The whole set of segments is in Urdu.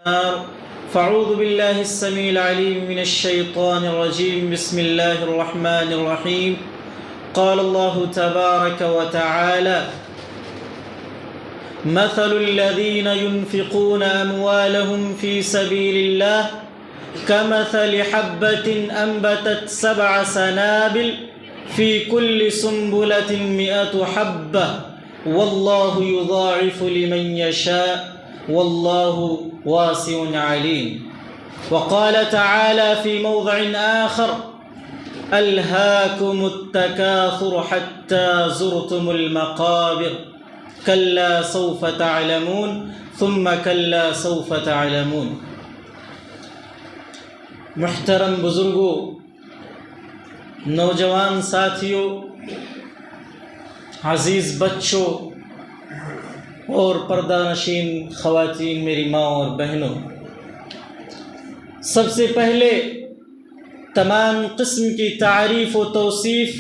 فاعوذ بالله السميع العليم من الشيطان الرجيم. بسم الله الرحمن الرحيم. قال الله تبارك وتعالى: مثل الذين ينفقون أموالهم في سبيل الله كمثل حبة أنبتت 7 سنابل في كل سنبلة 100 حبة والله يضاعف لمن يشاء والله واسع عليم. وقال تعالى في موضع آخر: ألهاكم التكاثر حتى زرتم المقابر كلا سوف تعلمون ثم كلا سوف تعلمون. محترم بزرگوں، نوجوان ساتھیوں، عزیز بچوں اور پردہ نشین خواتین، میری ماں اور بہنوں، سب سے پہلے تمام قسم کی تعریف و توصیف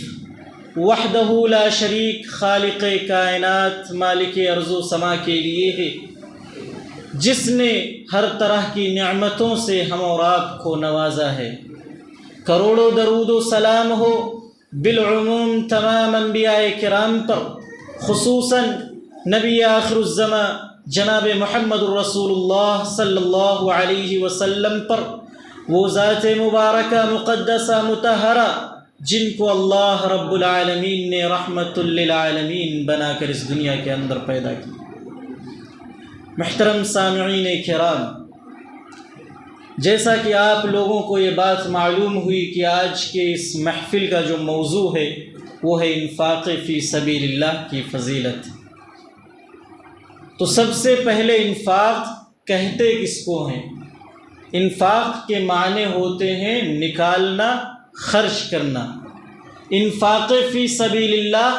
وحدہ لا شریک خالق کائنات مالک ارض و سما کے لیے ہے، جس نے ہر طرح کی نعمتوں سے ہم اور آپ کو نوازا ہے۔ کروڑوں درود و سلام ہو بالعموم تمام انبیاء کرام پر، خصوصاً نبی آخر الزماں جناب محمد الرسول اللہ صلی اللہ علیہ وسلم پر، وہ ذات مبارکہ مقدسہ مطہرہ جن کو اللہ رب العالمین نے رحمت للعالمین بنا کر اس دنیا کے اندر پیدا کی۔ محترم سامعین کرام، جیسا کہ آپ لوگوں کو یہ بات معلوم ہوئی کہ آج کے اس محفل کا جو موضوع ہے وہ ہے انفاق فی سبیل اللہ کی فضیلت۔ تو سب سے پہلے انفاق کہتے کس کو ہیں؟ انفاق کے معنی ہوتے ہیں نکالنا، خرچ کرنا۔ انفاق فی سبیل اللہ،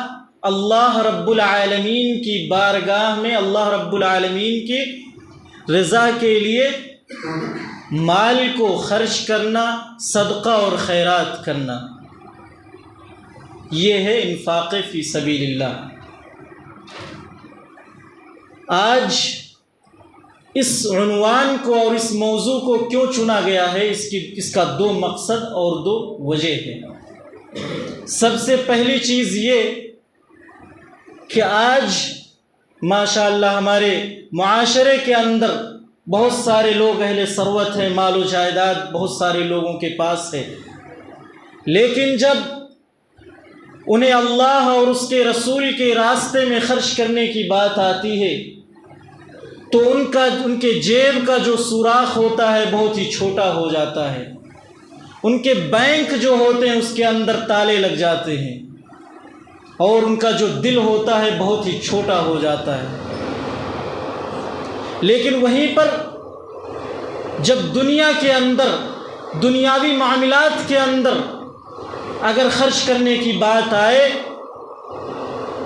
اللہ رب العالمین کی بارگاہ میں اللہ رب العالمین کی رضا کے لیے مال کو خرچ کرنا، صدقہ اور خیرات کرنا، یہ ہے انفاق فی سبیل اللہ۔ آج اس عنوان کو اور اس موضوع کو کیوں چنا گیا ہے، اس کا 2 مقصد اور 2 وجہ ہے۔ سب سے پہلی چیز یہ کہ آج ماشاءاللہ ہمارے معاشرے کے اندر بہت سارے لوگ اہل ثروت ہیں، مال و جائیداد بہت سارے لوگوں کے پاس ہے، لیکن جب انہیں اللہ اور اس کے رسول کے راستے میں خرچ کرنے کی بات آتی ہے تو ان کے جیب کا جو سوراخ ہوتا ہے بہت ہی چھوٹا ہو جاتا ہے، ان کے بینک جو ہوتے ہیں اس کے اندر تالے لگ جاتے ہیں، اور ان کا جو دل ہوتا ہے بہت ہی چھوٹا ہو جاتا ہے۔ لیکن وہیں پر جب دنیا کے اندر، دنیاوی معاملات کے اندر اگر خرچ کرنے کی بات آئے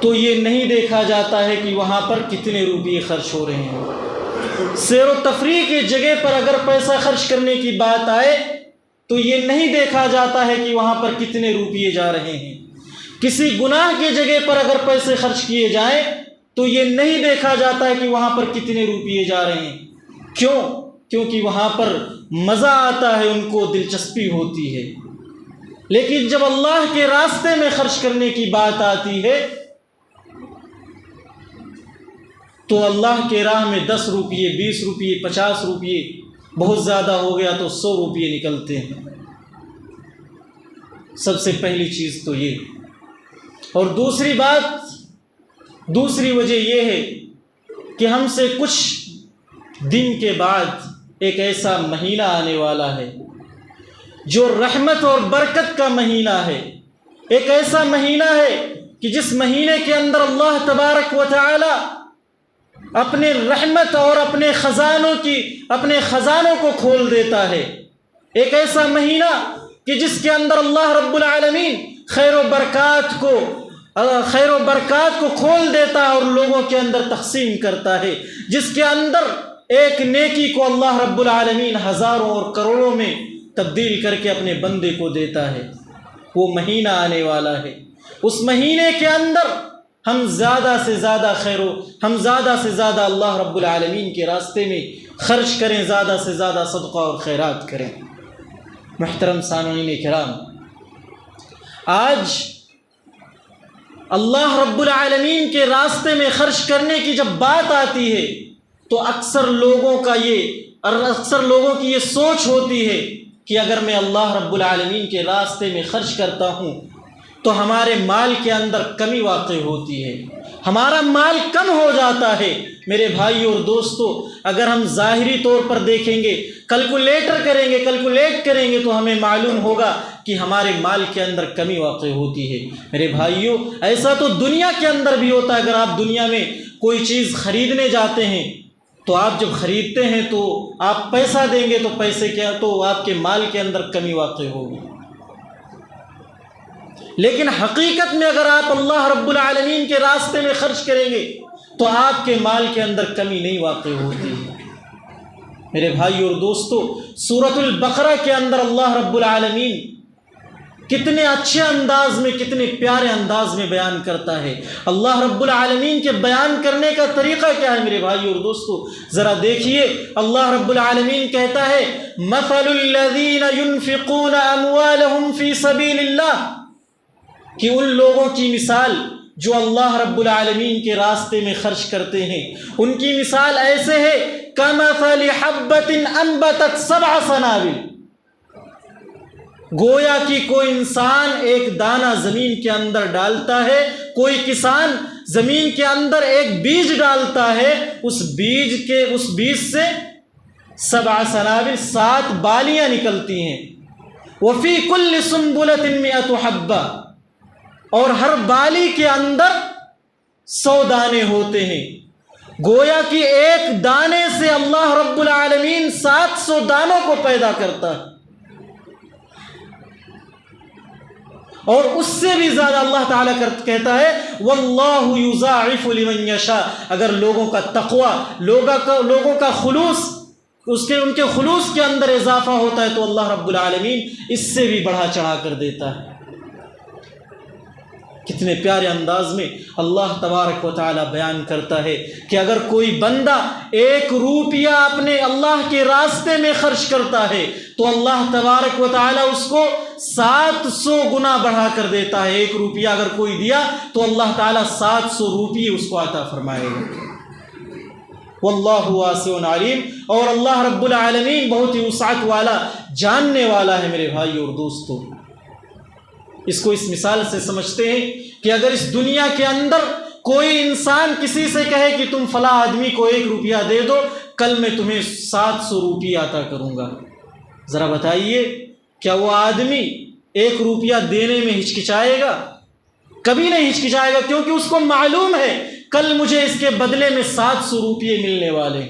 تو یہ نہیں دیکھا جاتا ہے کہ وہاں پر کتنے روپے خرچ ہو رہے ہیں۔ سیر و تفریح کی جگہ پر اگر پیسہ خرچ کرنے کی بات آئے تو یہ نہیں دیکھا جاتا ہے کہ وہاں پر کتنے روپے جا رہے ہیں۔ کسی گناہ کی جگہ پر اگر پیسے خرچ کیے جائیں تو یہ نہیں دیکھا جاتا ہے کہ وہاں پر کتنے روپے جا رہے ہیں۔ کیوں؟ کیونکہ وہاں پر مزہ آتا ہے، ان کو دلچسپی ہوتی ہے۔ لیکن جب اللہ کے راستے میں خرچ کرنے کی بات آتی ہے تو اللہ کے راہ میں 10 روپے، 20 روپے، 50 روپے، بہت زیادہ ہو گیا تو 100 روپے نکلتے ہیں۔ سب سے پہلی چیز تو یہ۔ اور دوسری بات، دوسری وجہ یہ ہے کہ ہم سے کچھ دن کے بعد ایک ایسا مہینہ آنے والا ہے جو رحمت اور برکت کا مہینہ ہے، ایک ایسا مہینہ ہے کہ جس مہینے کے اندر اللہ تبارک و تعالی اپنے رحمت اور اپنے خزانوں کو کھول دیتا ہے، ایک ایسا مہینہ کہ جس کے اندر اللہ رب العالمین خیر و برکات کو کھول دیتا ہے اور لوگوں کے اندر تقسیم کرتا ہے، جس کے اندر ایک نیکی کو اللہ رب العالمین ہزاروں اور کروڑوں میں تبدیل کر کے اپنے بندے کو دیتا ہے۔ وہ مہینہ آنے والا ہے، اس مہینے کے اندر ہم زیادہ سے زیادہ اللہ رب العالمین کے راستے میں خرچ کریں، زیادہ سے زیادہ صدقہ اور خیرات کریں۔ محترم سامعین کرام، آج اللہ رب العالمین کے راستے میں خرچ کرنے کی جب بات آتی ہے تو اکثر لوگوں کی یہ سوچ ہوتی ہے کہ اگر میں اللہ رب العالمین کے راستے میں خرچ کرتا ہوں تو ہمارے مال کے اندر کمی واقع ہوتی ہے، ہمارا مال کم ہو جاتا ہے۔ میرے بھائیو اور دوستو، اگر ہم ظاہری طور پر دیکھیں گے، کیلکولیٹ کریں گے تو ہمیں معلوم ہوگا کہ ہمارے مال کے اندر کمی واقع ہوتی ہے۔ میرے بھائیو، ایسا تو دنیا کے اندر بھی ہوتا ہے۔ اگر آپ دنیا میں کوئی چیز خریدنے جاتے ہیں تو آپ جب خریدتے ہیں تو آپ پیسہ دیں گے تو آپ کے مال کے اندر کمی واقع ہوگی، لیکن حقیقت میں اگر آپ اللہ رب العالمین کے راستے میں خرچ کریں گے تو آپ کے مال کے اندر کمی نہیں واقع ہوتی ہے۔ میرے بھائیو اور دوستو، سورۃ البقرہ کے اندر اللہ رب العالمین کتنے اچھے انداز میں، کتنے پیارے انداز میں بیان کرتا ہے۔ اللہ رب العالمین کے بیان کرنے کا طریقہ کیا ہے میرے بھائیو اور دوستو؟ ذرا دیکھیے، اللہ رب العالمین کہتا ہے مثل الذین ينفقون اموالهم فی سبیل اللہ، کہ ان لوگوں کی مثال جو اللہ رب العالمین کے راستے میں خرچ کرتے ہیں، ان کی مثال ایسے ہے کمثل حبۃ انبتت سبع سنابل، گویا کہ کوئی انسان ایک دانہ زمین کے اندر ڈالتا ہے، کوئی کسان زمین کے اندر ایک بیج ڈالتا ہے، اس بیج سے سبع سنابل 7 بالیاں نکلتی ہیں، وفی کل سنبلۃ 100 حبہ، اور ہر بالی کے اندر 100 دانے ہوتے ہیں۔ گویا کہ ایک دانے سے اللہ رب العالمین 700 دانوں کو پیدا کرتا ہے، اور اس سے بھی زیادہ اللہ تعالیٰ کہتا ہے واللہ یضاعف لمن یشاء۔ اگر لوگوں کا تقوی، لوگوں کا خلوص، ان کے خلوص کے اندر اضافہ ہوتا ہے تو اللہ رب العالمین اس سے بھی بڑھا چڑھا کر دیتا ہے۔ کتنے پیارے انداز میں اللہ تبارک و تعالی بیان کرتا ہے کہ اگر کوئی بندہ 1 روپیہ اپنے اللہ کے راستے میں خرچ کرتا ہے تو اللہ تبارک و تعالی اس کو 700 گنا بڑھا کر دیتا ہے۔ 1 روپیہ اگر کوئی دیا تو اللہ تعالی 700 روپیے اس کو عطا فرمائے گا۔ واللہ واسع علیم، اور اللہ رب العالمین بہت ہی وسعت والا، جاننے والا ہے۔ میرے بھائی اور دوستو، اس کو اس مثال سے سمجھتے ہیں کہ اگر اس دنیا کے اندر کوئی انسان کسی سے کہے کہ تم فلاں آدمی کو 1 روپیہ دے دو، کل میں تمہیں 700 روپیہ عطا کروں گا، ذرا بتائیے کیا وہ آدمی 1 روپیہ دینے میں ہچکچائے گا؟ کبھی نہیں ہچکچائے گا، کیونکہ اس کو معلوم ہے کل مجھے اس کے بدلے میں 700 روپیے ملنے والے۔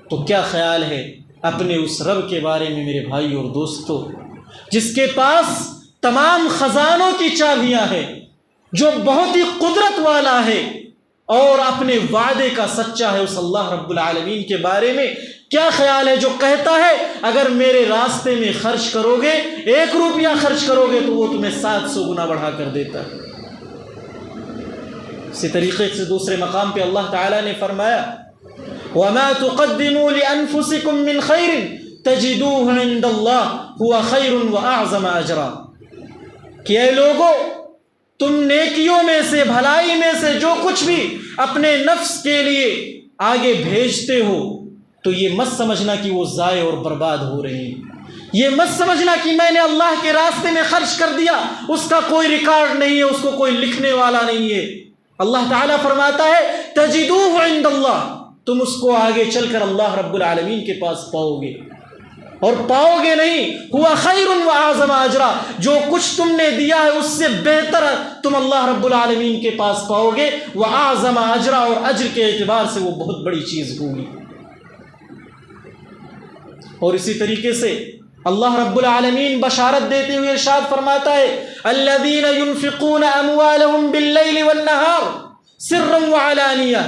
تو کیا خیال ہے اپنے اس رب کے بارے میں میرے بھائی اور دوستو، جس کے پاس تمام خزانوں کی چابیاں ہیں، جو بہت ہی قدرت والا ہے اور اپنے وعدے کا سچا ہے؟ اس اللہ رب العالمین کے بارے میں کیا خیال ہے جو کہتا ہے اگر میرے راستے میں خرچ کرو گے، 1 روپیہ خرچ کرو گے تو وہ تمہیں 700 گنا بڑھا کر دیتا ہے۔ اسی طریقے سے دوسرے مقام پہ اللہ تعالیٰ نے فرمایا وَمَا تُقَدِّمُوا لِأَنفُسِكُم مِّن خَيْرٍ تَجِدُوهُ عِندَ اللَّهِ هُوَ خَيْرٌ وَأَعْظَمَ أَجْرًا، کہ اے لوگو، تم نیکیوں میں سے، بھلائی میں سے جو کچھ بھی اپنے نفس کے لیے آگے بھیجتے ہو تو یہ مت سمجھنا کہ وہ ضائع اور برباد ہو رہے ہیں، یہ مت سمجھنا کہ میں نے اللہ کے راستے میں خرچ کر دیا، اس کا کوئی ریکارڈ نہیں ہے، اس کو کوئی لکھنے والا نہیں ہے۔ اللہ تعالیٰ فرماتا ہے تجدوہ عند اللہ، تم اس کو آگے چل کر اللہ رب العالمین کے پاس پاؤ گے، اور پاؤ گے نہیں، ہوا خیر واعظم اجرا، جو کچھ تم نے دیا ہے اس سے بہتر تم اللہ رب العالمین کے پاس پاؤ گے، واعظم اجرا، اور اجر کے اعتبار سے وہ بہت بڑی چیز ہوگی۔ اور اسی طریقے سے اللہ رب العالمین بشارت دیتے ہوئے ارشاد فرماتا ہے الذین ينفقون اموالهم باللیل والنہار سرا وعلانیہ،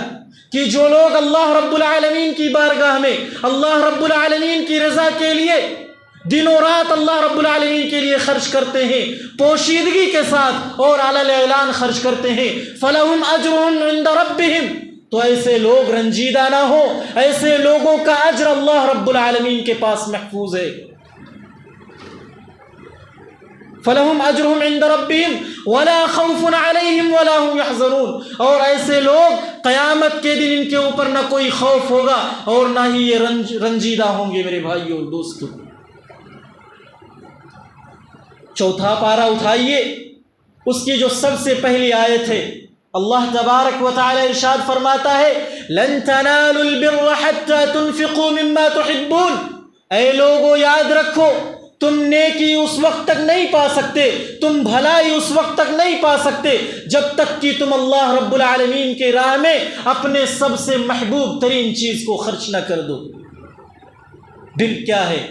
کہ جو لوگ اللہ رب العالمین کی بارگاہ میں، اللہ رب العالمین کی رضا کے لیے دن و رات اللہ رب العالمین کے لیے خرچ کرتے ہیں، پوشیدگی کے ساتھ اور علی الاعلان خرچ کرتے ہیں، فلہم اجرہم عند ربہم، تو ایسے لوگ رنجیدہ نہ ہو، ایسے لوگوں کا اجر اللہ رب العالمین کے پاس محفوظ ہے۔ فَلَهُمْ أَجْرُهُمْ عِنْدَ رَبِّهِمْ وَلَا خَوْفٌ عَلَيْهِمْ وَلَا هُمْ يَحْزَنُونَ، اور ایسے لوگ قیامت کے دن ان کے اوپر نہ کوئی خوف ہوگا اور نہ ہی یہ رنجیدہ ہوں گے۔ میرے بھائیو اور دوستو، چوتھا پارہ اٹھائیے، اس کی جو سب سے پہلی آیت ہے، اللہ تبارک و تعالی ارشاد فرماتا ہے لَن تَنَالُوا الْبِرَّ حَتَّى تُنْفِقُوا مِمَّا تُحِبُّونَ، اے لوگو یاد رکھو، تم نیکی اس وقت تک نہیں پا سکتے، تم بھلائی اس وقت تک نہیں پا سکتے جب تک کہ تم اللہ رب العالمین کے راہ میں اپنے سب سے محبوب ترین چیز کو خرچ نہ کر دو۔ بر کیا ہے؟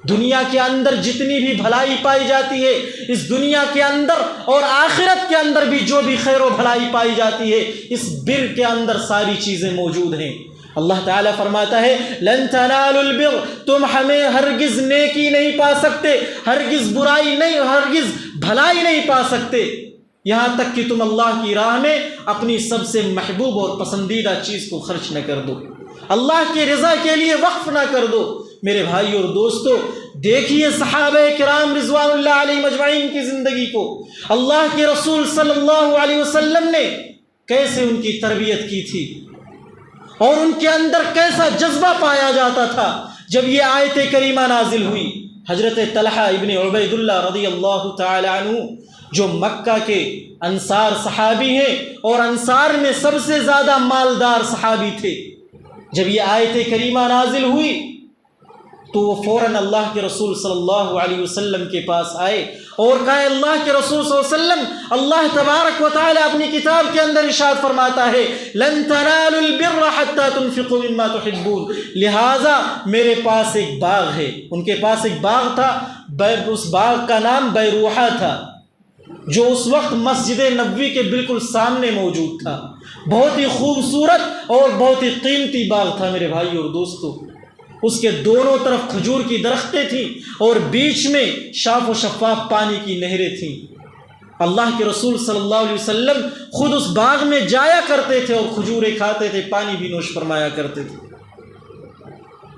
دنیا کے اندر جتنی بھی بھلائی پائی جاتی ہے، اس دنیا کے اندر اور آخرت کے اندر بھی جو بھی خیر و بھلائی پائی جاتی ہے، اس بر کے اندر ساری چیزیں موجود ہیں۔ اللہ تعالیٰ فرماتا ہے لن تنالوا البر، تم ہمیں ہرگز نیکی نہیں پا سکتے، ہرگز برائی نہیں، ہرگز بھلائی نہیں پا سکتے یہاں تک کہ تم اللہ کی راہ میں اپنی سب سے محبوب اور پسندیدہ چیز کو خرچ نہ کر دو، اللہ کی رضا کے لیے وقف نہ کر دو۔ میرے بھائی اور دوستو، دیکھیے صحابہ کرام رضوان اللہ علیہم اجمعین کی زندگی کو، اللہ کے رسول صلی اللہ علیہ وسلم نے کیسے ان کی تربیت کی تھی اور ان کے اندر کیسا جذبہ پایا جاتا تھا۔ جب یہ آیت کریمہ نازل ہوئی، حضرت طلحہ ابن عبید اللہ رضی اللہ تعالی عنہ جو مکہ کے انصار صحابی ہیں اور انصار میں سب سے زیادہ مالدار صحابی تھے، جب یہ آیت کریمہ نازل ہوئی تو وہ فوراً اللہ کے رسول صلی اللہ علیہ وسلم کے پاس آئے اور کہا اللہ کے رسول صلی اللہ علیہ وسلم، اللہ تبارک و تعالی اپنی کتاب کے اندر ارشاد فرماتا ہے لن تنالوا البر حتى تنفقوا مما تحبون، لہٰذا میرے پاس ایک باغ ہے۔ ان کے پاس ایک باغ تھا، اس باغ کا نام بیروحہ تھا، جو اس وقت مسجد نبوی کے بالکل سامنے موجود تھا۔ بہت ہی خوبصورت اور بہت ہی قیمتی باغ تھا میرے بھائی اور دوستو۔ اس کے دونوں طرف کھجور کی درختیں تھیں اور بیچ میں صاف و شفاف پانی کی نہریں تھیں۔ اللہ کے رسول صلی اللہ علیہ وسلم خود اس باغ میں جایا کرتے تھے اور کھجوریں کھاتے تھے، پانی بھی نوش فرمایا کرتے تھے۔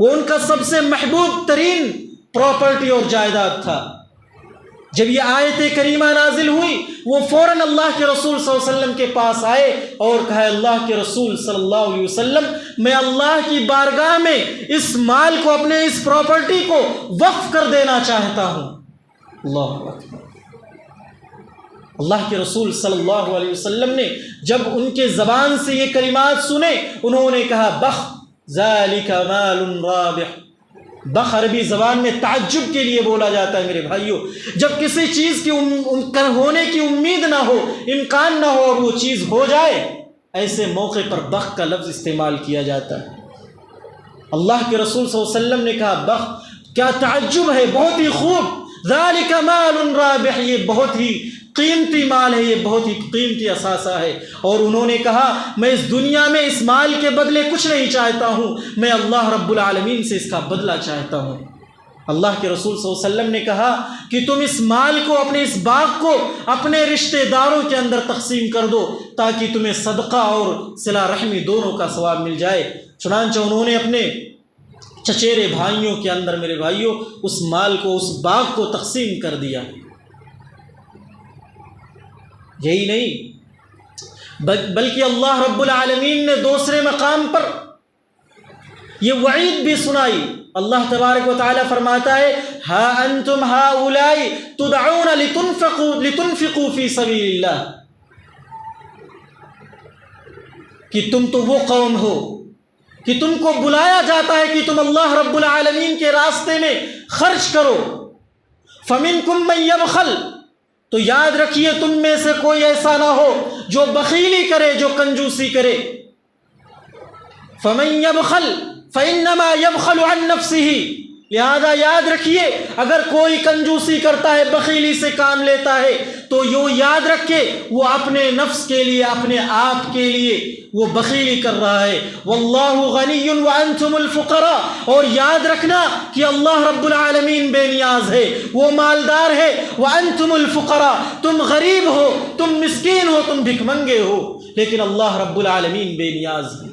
وہ ان کا سب سے محبوب ترین پراپرٹی اور جائیداد تھا۔ جب یہ آیت کریمہ نازل ہوئی، وہ فوراً اللہ کے رسول صلی اللہ علیہ وسلم کے پاس آئے اور کہا اللہ کے رسول صلی اللہ علیہ وسلم، میں اللہ کی بارگاہ میں اس مال کو، اپنے اس پراپرٹی کو وقف کر دینا چاہتا ہوں۔ اللہ اکبر۔ اللہ کے رسول صلی اللہ علیہ وسلم نے جب ان کے زبان سے یہ کلمات سنے، انہوں نے کہا بخ ذالک مال رابح۔ بخ عربی زبان میں تعجب کے لیے بولا جاتا ہے میرے بھائیوں، جب کسی چیز کی ہونے کی امید نہ ہو، امکان نہ ہو اور وہ چیز ہو جائے، ایسے موقع پر بخ کا لفظ استعمال کیا جاتا ہے۔ اللہ کے رسول صلی اللہ علیہ وسلم نے کہا بخ، کیا تعجب ہے، بہت ہی خوب، ذالک مال رابح، یہ بہت ہی قیمتی مال ہے، یہ بہت ہی قیمتی اثاثہ ہے۔ اور انہوں نے کہا میں اس دنیا میں اس مال کے بدلے کچھ نہیں چاہتا ہوں، میں اللہ رب العالمین سے اس کا بدلہ چاہتا ہوں۔ اللہ کے رسول صلی اللہ علیہ وسلم نے کہا کہ تم اس مال کو، اپنے اس باغ کو اپنے رشتہ داروں کے اندر تقسیم کر دو تاکہ تمہیں صدقہ اور صلہ رحمی دونوں کا ثواب مل جائے۔ چنانچہ انہوں نے اپنے چچیرے بھائیوں کے اندر میرے بھائیوں اس مال کو، اس باغ کو تقسیم کر دیا۔ یہی نہیں بلکہ اللہ رب العالمین نے دوسرے مقام پر یہ وعید بھی سنائی۔ اللہ تبارک و تعالی فرماتا ہے ہا انتم ہؤلاء تدعون لتنفقوا فی سبیل اللہ، کہ تم تو وہ قوم ہو کہ تم کو بلایا جاتا ہے کہ تم اللہ رب العالمین کے راستے میں خرچ کرو۔ فمنکم من یبخل، تو یاد رکھیے تم میں سے کوئی ایسا نہ ہو جو بخیلی کرے، جو کنجوسی کرے۔ فمن یبخل فانما یبخل عن نفسہ، لہذا یاد رکھیے اگر کوئی کنجوسی کرتا ہے، بخیلی سے کام لیتا ہے، تو یہ یاد رکھے وہ اپنے نفس کے لیے، اپنے آپ کے لیے وہ بخیلی کر رہا ہے۔ واللہ غنی وانتم الفقراء، اور یاد رکھنا کہ اللہ رب العالمین بے نیاز ہے، وہ مالدار ہے۔ وانتم الفقراء، تم غریب ہو، تم مسکین ہو، تم بھکمنگے ہو۔ لیکن اللہ رب العالمین بے نیاز ہے۔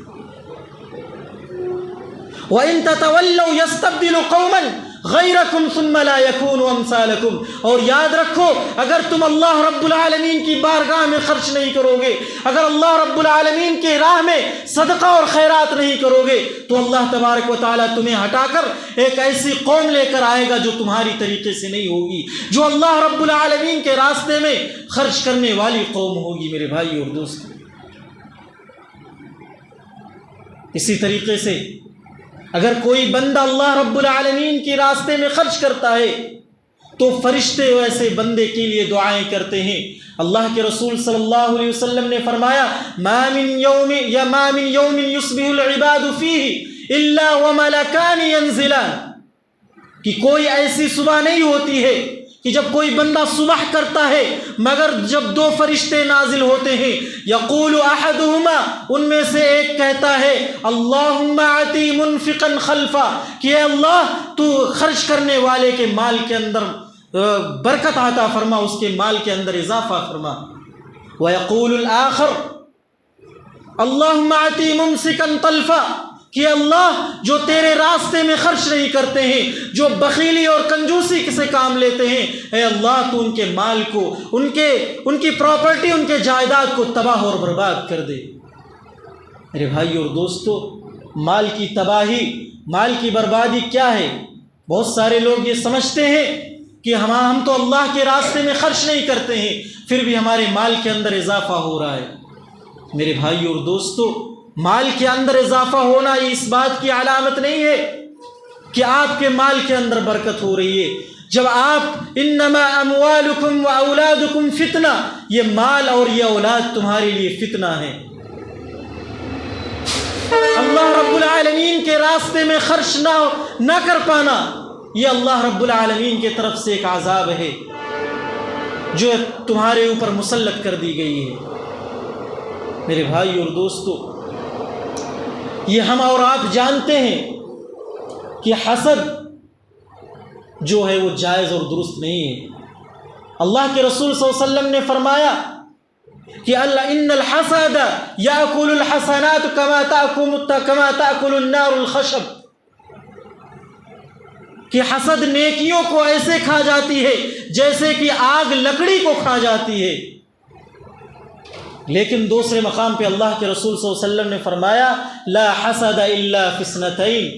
وَإِن تَتَوَلَّوْا يَسْتَبْدِلُ قَوْمًا غَيْرَكُمْ ثُمَّ لَا يَكُونُوا أَمْثَالَكُمْ، اور یاد رکھو اگر تم اللہ رب العالمین کی بارگاہ میں خرچ نہیں کرو گے، اگر اللہ رب العالمین کے راہ میں صدقہ اور خیرات نہیں کرو گے، تو اللہ تبارک و تعالیٰ تمہیں ہٹا کر ایک ایسی قوم لے کر آئے گا جو تمہاری طریقے سے نہیں ہوگی، جو اللہ رب العالمین کے راستے میں خرچ کرنے والی قوم ہوگی میرے بھائی اور دوستو۔ اسی طریقے سے اگر کوئی بندہ اللہ رب العالمین کے راستے میں خرچ کرتا ہے تو فرشتے ایسے بندے کے لیے دعائیں کرتے ہیں۔ اللہ کے رسول صلی اللہ علیہ وسلم نے فرمایا ما من یوم یصبح العباد فیہ الا وملکان ینزلان، کہ کوئی ایسی صبح نہیں ہوتی ہے کہ جب کوئی بندہ صبح کرتا ہے مگر جب دو فرشتے نازل ہوتے ہیں، یقول احدہما، ان میں سے ایک کہتا ہے اللہم اعطی منفقا خلفا، کہ اے اللہ تو خرچ کرنے والے کے مال کے اندر برکت عطا فرما، اس کے مال کے اندر اضافہ فرما۔ ویقول الآخر اللہم اعطی ممسکا طلفا، کہ اللہ جو تیرے راستے میں خرچ نہیں کرتے ہیں، جو بخیلی اور کنجوسی سے کام لیتے ہیں، اے اللہ تو ان کے مال کو، ان کی پراپرٹی، ان کے جائیداد کو تباہ اور برباد کر دے۔ میرے بھائی اور دوستو، مال کی تباہی، مال کی بربادی کیا ہے؟ بہت سارے لوگ یہ سمجھتے ہیں کہ ہم تو اللہ کے راستے میں خرچ نہیں کرتے ہیں پھر بھی ہمارے مال کے اندر اضافہ ہو رہا ہے۔ میرے بھائی اور دوستو، مال کے اندر اضافہ ہونا یہ اس بات کی علامت نہیں ہے کہ آپ کے مال کے اندر برکت ہو رہی ہے۔ جب آپ انما اموالکم و اولادکم فتنہ، یہ مال اور یہ اولاد تمہارے لیے فتنہ ہے۔ اللہ رب العالمین کے راستے میں خرچ نہ کر پانا، یہ اللہ رب العالمین کی طرف سے ایک عذاب ہے جو تمہارے اوپر مسلط کر دی گئی ہے۔ میرے بھائی اور دوستو، یہ ہم اور آپ جانتے ہیں کہ حسد جو ہے وہ جائز اور درست نہیں ہے۔ اللہ کے رسول صلی اللہ علیہ وسلم نے فرمایا کہ ان الحسد یاکل الحسنات کما تاکل النار الخشب، کہ حسد نیکیوں کو ایسے کھا جاتی ہے جیسے کہ آگ لکڑی کو کھا جاتی ہے۔ لیکن دوسرے مقام پہ اللہ کے رسول صلی اللہ علیہ وسلم نے فرمایا لا حسد الا فی اثنتین،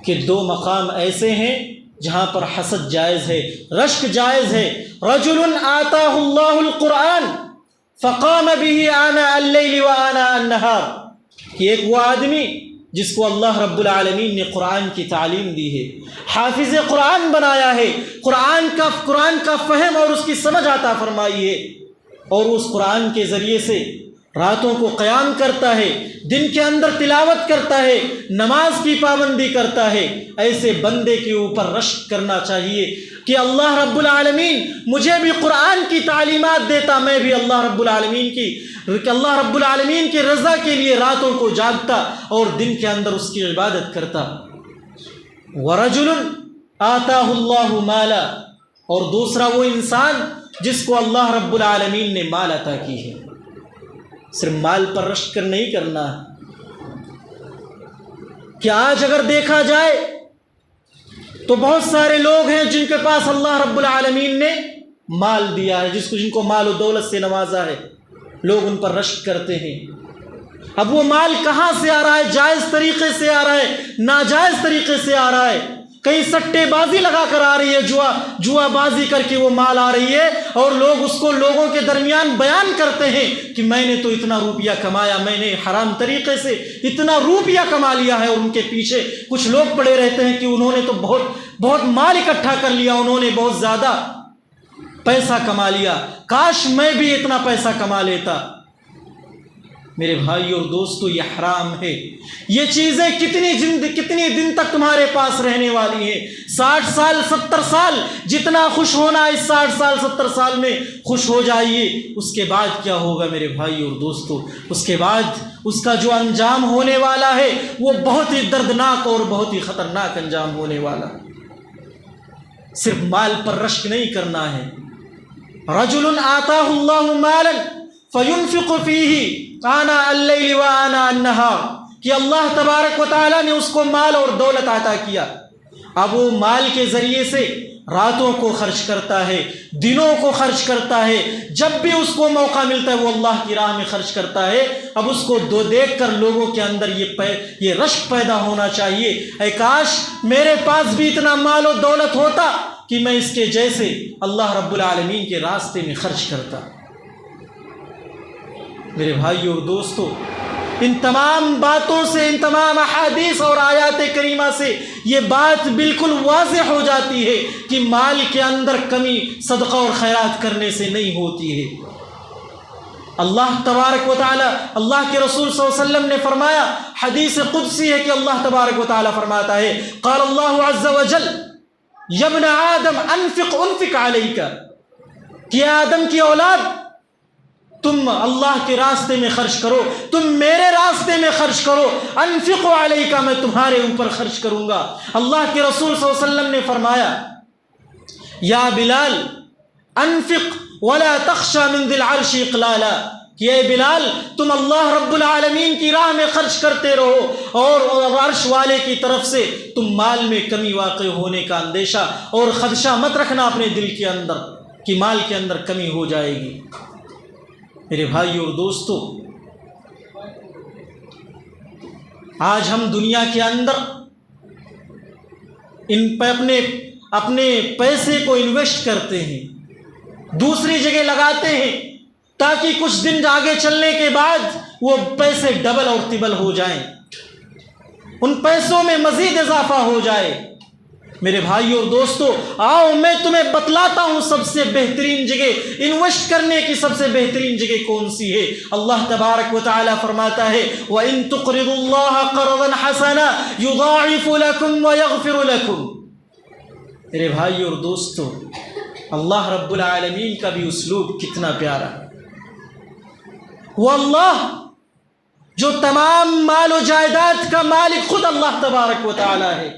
کہ دو مقام ایسے ہیں جہاں پر حسد جائز ہے، رشک جائز ہے۔ رجل آتاہ اللہ القرآن فقام به آناء اللیل وآناء النہار، کہ ایک وہ آدمی جس کو اللہ رب العالمین نے قرآن کی تعلیم دی ہے، حافظ قرآن بنایا ہے، قرآن کا فہم اور اس کی سمجھ عطا فرمائی ہے، اور اس قرآن کے ذریعے سے راتوں کو قیام کرتا ہے، دن کے اندر تلاوت کرتا ہے، نماز کی پابندی کرتا ہے۔ ایسے بندے کے اوپر رشک کرنا چاہیے کہ اللہ رب العالمین مجھے بھی قرآن کی تعلیمات دیتا، میں بھی اللہ رب العالمین کی رضا کے لیے راتوں کو جاگتا اور دن کے اندر اس کی عبادت کرتا۔ ورجل آتاہ اللہ مالا، اور دوسرا وہ انسان جس کو اللہ رب العالمین نے مال عطا کی ہے۔ صرف مال پر رشک نہیں کرنا ہے کہ آج اگر دیکھا جائے تو بہت سارے لوگ ہیں جن کے پاس اللہ رب العالمین نے مال دیا ہے، جن کو مال و دولت سے نوازا ہے، لوگ ان پر رشک کرتے ہیں۔ اب وہ مال کہاں سے آ رہا ہے؟ جائز طریقے سے آ رہا ہے، ناجائز طریقے سے آ رہا ہے، کہیں سٹے بازی لگا کر آ رہی ہے، جوا بازی کر کے وہ مال آ رہی ہے، اور لوگ اس کو لوگوں کے درمیان بیان کرتے ہیں کہ میں نے تو اتنا روپیہ کمایا، میں نے حرام طریقے سے اتنا روپیہ کما لیا ہے، اور ان کے پیچھے کچھ لوگ پڑے رہتے ہیں کہ انہوں نے تو بہت مال اکٹھا کر لیا، انہوں نے بہت زیادہ پیسہ کما لیا، کاش میں بھی اتنا پیسہ کما لیتا۔ میرے بھائی اور دوستو، یہ حرام ہے۔ یہ چیزیں کتنی دن تک تمہارے پاس رہنے والی ہیں؟ 60 سال 70 سال، جتنا خوش ہونا اس 60 سال 70 سال میں خوش ہو جائیے، اس کے بعد کیا ہوگا میرے بھائی اور دوستو؟ اس کے بعد اس کا جو انجام ہونے والا ہے وہ بہت ہی دردناک اور بہت ہی خطرناک انجام ہونے والا ہے۔ صرف مال پر رشک نہیں کرنا ہے۔ رجل آتاہ اللہ مالا فَيُنْفِقُ فِيهِ آنَاءَ اللَّيْلِ وَآنَاءَ النَّهَارِ کہ اللہ تبارک و تعالیٰ نے اس کو مال اور دولت عطا کیا، اب وہ مال کے ذریعے سے راتوں کو خرچ کرتا ہے، دنوں کو خرچ کرتا ہے، جب بھی اس کو موقع ملتا ہے وہ اللہ کی راہ میں خرچ کرتا ہے۔ اب اس کو دیکھ کر لوگوں کے اندر یہ رشک پیدا ہونا چاہیے، اے کاش میرے پاس بھی اتنا مال و دولت ہوتا کہ میں اس کے جیسے اللہ رب العالمین کے راستے میں خرچ کرتا۔ میرے بھائیو اور دوستو، ان تمام باتوں سے، ان تمام احادیث اور آیات کریمہ سے یہ بات بالکل واضح ہو جاتی ہے کہ مال کے اندر کمی صدقہ اور خیرات کرنے سے نہیں ہوتی ہے۔ اللہ تبارک و تعالی، اللہ کے رسول صلی اللہ علیہ وسلم نے فرمایا، حدیث قدسی ہے کہ اللہ تبارک و تعالی فرماتا ہے، قال اللہ عز وجل یا ابن آدم انفق علیک، کہ آدم کی اولاد تم اللہ کے راستے میں خرچ کرو، تم میرے راستے میں خرچ کرو، انفق علیک، میں تمہارے اوپر خرچ کروں گا۔ اللہ کے رسول صلی اللہ علیہ وسلم نے فرمایا، یا بلال انفق ولا تخشى من ذی العرش اقلالا، کہ اے بلال تم اللہ رب العالمین کی راہ میں خرچ کرتے رہو اور عرش والے کی طرف سے تم مال میں کمی واقع ہونے کا اندیشہ اور خدشہ مت رکھنا اپنے دل کے اندر کہ مال کے اندر کمی ہو جائے گی۔ میرے بھائیو اور دوستو، آج ہم دنیا کے اندر ان پہ اپنے پیسے کو انویسٹ کرتے ہیں، دوسری جگہ لگاتے ہیں تاکہ کچھ دن آگے چلنے کے بعد وہ پیسے ڈبل اور تربل ہو جائیں، ان پیسوں میں مزید اضافہ ہو جائے۔ میرے بھائیو اور دوستو، آؤ میں تمہیں بتلاتا ہوں سب سے بہترین جگہ انویسٹ کرنے کی، سب سے بہترین جگہ کون سی ہے۔ اللہ تبارک و تعالی فرماتا ہے، وَإِن تُقْرِضُوا اللَّهَ قَرْضًا حَسَنًا يُضَاعِفُ لَكُمْ وَيَغْفِرُ لَكُمْ۔ میرے بھائیو اور دوستو، اللہ رب العالمین کا بھی اسلوب کتنا پیارا ہے۔ وہ اللہ جو تمام مال و جائیداد کا مالک خود اللہ تبارک و تعالی ہے،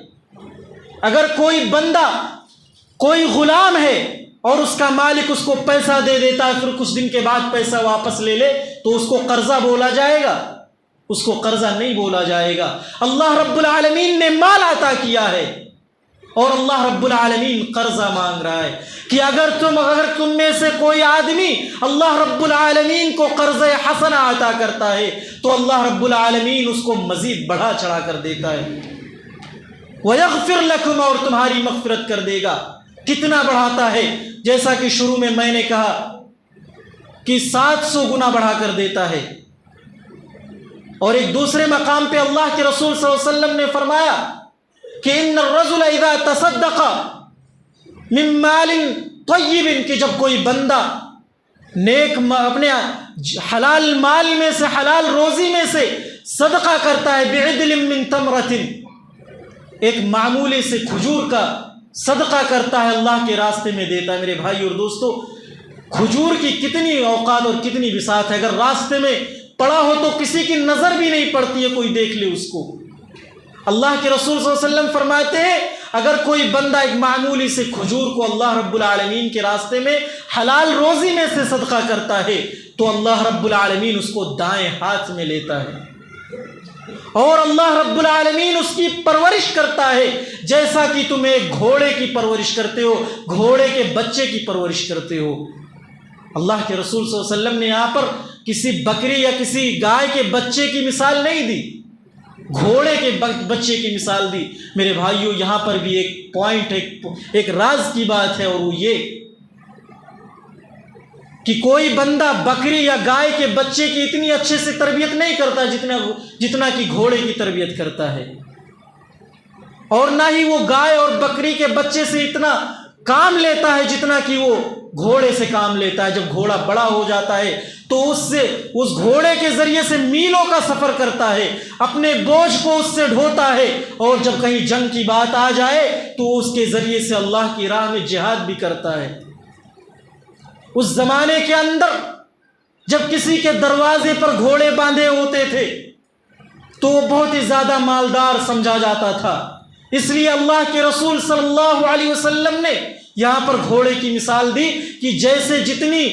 اگر کوئی بندہ، کوئی غلام ہے اور اس کا مالک اس کو پیسہ دے دیتا ہے، پھر کچھ دن کے بعد پیسہ واپس لے لے تو اس کو قرضہ بولا جائے گا؟ اس کو قرضہ نہیں بولا جائے گا۔ اللہ رب العالمین نے مال عطا کیا ہے اور اللہ رب العالمین قرضہ مانگ رہا ہے کہ اگر تم میں سے کوئی آدمی اللہ رب العالمین کو قرض حسنہ عطا کرتا ہے تو اللہ رب العالمین اس کو مزید بڑھا چڑھا کر دیتا ہے۔ وَيَغْفِرْ لَكُمْ، اور تمہاری مغفرت کر دے گا۔ کتنا بڑھاتا ہے؟ جیسا کہ شروع میں نے کہا کہ 700 گنا بڑھا کر دیتا ہے۔ اور ایک دوسرے مقام پہ اللہ کے رسول صلی اللہ علیہ وسلم نے فرمایا کہ ان الرجل اذا تصدق من مال طیب، کہ جب کوئی بندہ نیک اپنے حلال مال میں سے، حلال روزی میں سے صدقہ کرتا ہے، بعدل من تمرۃ، ایک معمولی سے کھجور کا صدقہ کرتا ہے، اللہ کے راستے میں دیتا ہے۔ میرے بھائی اور دوستو، کھجور کی کتنی اوقات اور کتنی بساط ہے، اگر راستے میں پڑا ہو تو کسی کی نظر بھی نہیں پڑتی ہے، کوئی دیکھ لے اس کو۔ اللہ کے رسول صلی اللہ علیہ وسلم فرماتے ہیں اگر کوئی بندہ ایک معمولی سے کھجور کو اللہ رب العالمین کے راستے میں حلال روزی میں سے صدقہ کرتا ہے تو اللہ رب العالمین اس کو دائیں ہاتھ میں لیتا ہے اور اللہ رب العالمین اس کی پرورش کرتا ہے جیسا کہ تم ایک گھوڑے کی پرورش کرتے ہو، گھوڑے کے بچے کی پرورش کرتے ہو۔ اللہ کے رسول صلی اللہ علیہ وسلم نے یہاں پر کسی بکری یا کسی گائے کے بچے کی مثال نہیں دی، گھوڑے کے بچے کی مثال دی۔ میرے بھائیوں، یہاں پر بھی ایک پوائنٹ، ایک راز کی بات ہے، اور وہ یہ کہ کوئی بندہ بکری یا گائے کے بچے کی اتنی اچھے سے تربیت نہیں کرتا جتنا کہ گھوڑے کی تربیت کرتا ہے، اور نہ ہی وہ گائے اور بکری کے بچے سے اتنا کام لیتا ہے جتنا کہ وہ گھوڑے سے کام لیتا ہے۔ جب گھوڑا بڑا ہو جاتا ہے تو اس گھوڑے کے ذریعے سے میلوں کا سفر کرتا ہے، اپنے بوجھ کو اس سے ڈھوتا ہے، اور جب کہیں جنگ کی بات آ جائے تو اس کے ذریعے سے اللہ کی راہ میں جہاد بھی کرتا ہے۔ اس زمانے کے اندر جب کسی کے دروازے پر گھوڑے باندھے ہوتے تھے تو وہ بہت ہی زیادہ مالدار سمجھا جاتا تھا، اس لیے اللہ کے رسول صلی اللہ علیہ وسلم نے یہاں پر گھوڑے کی مثال دی کہ جیسے جتنی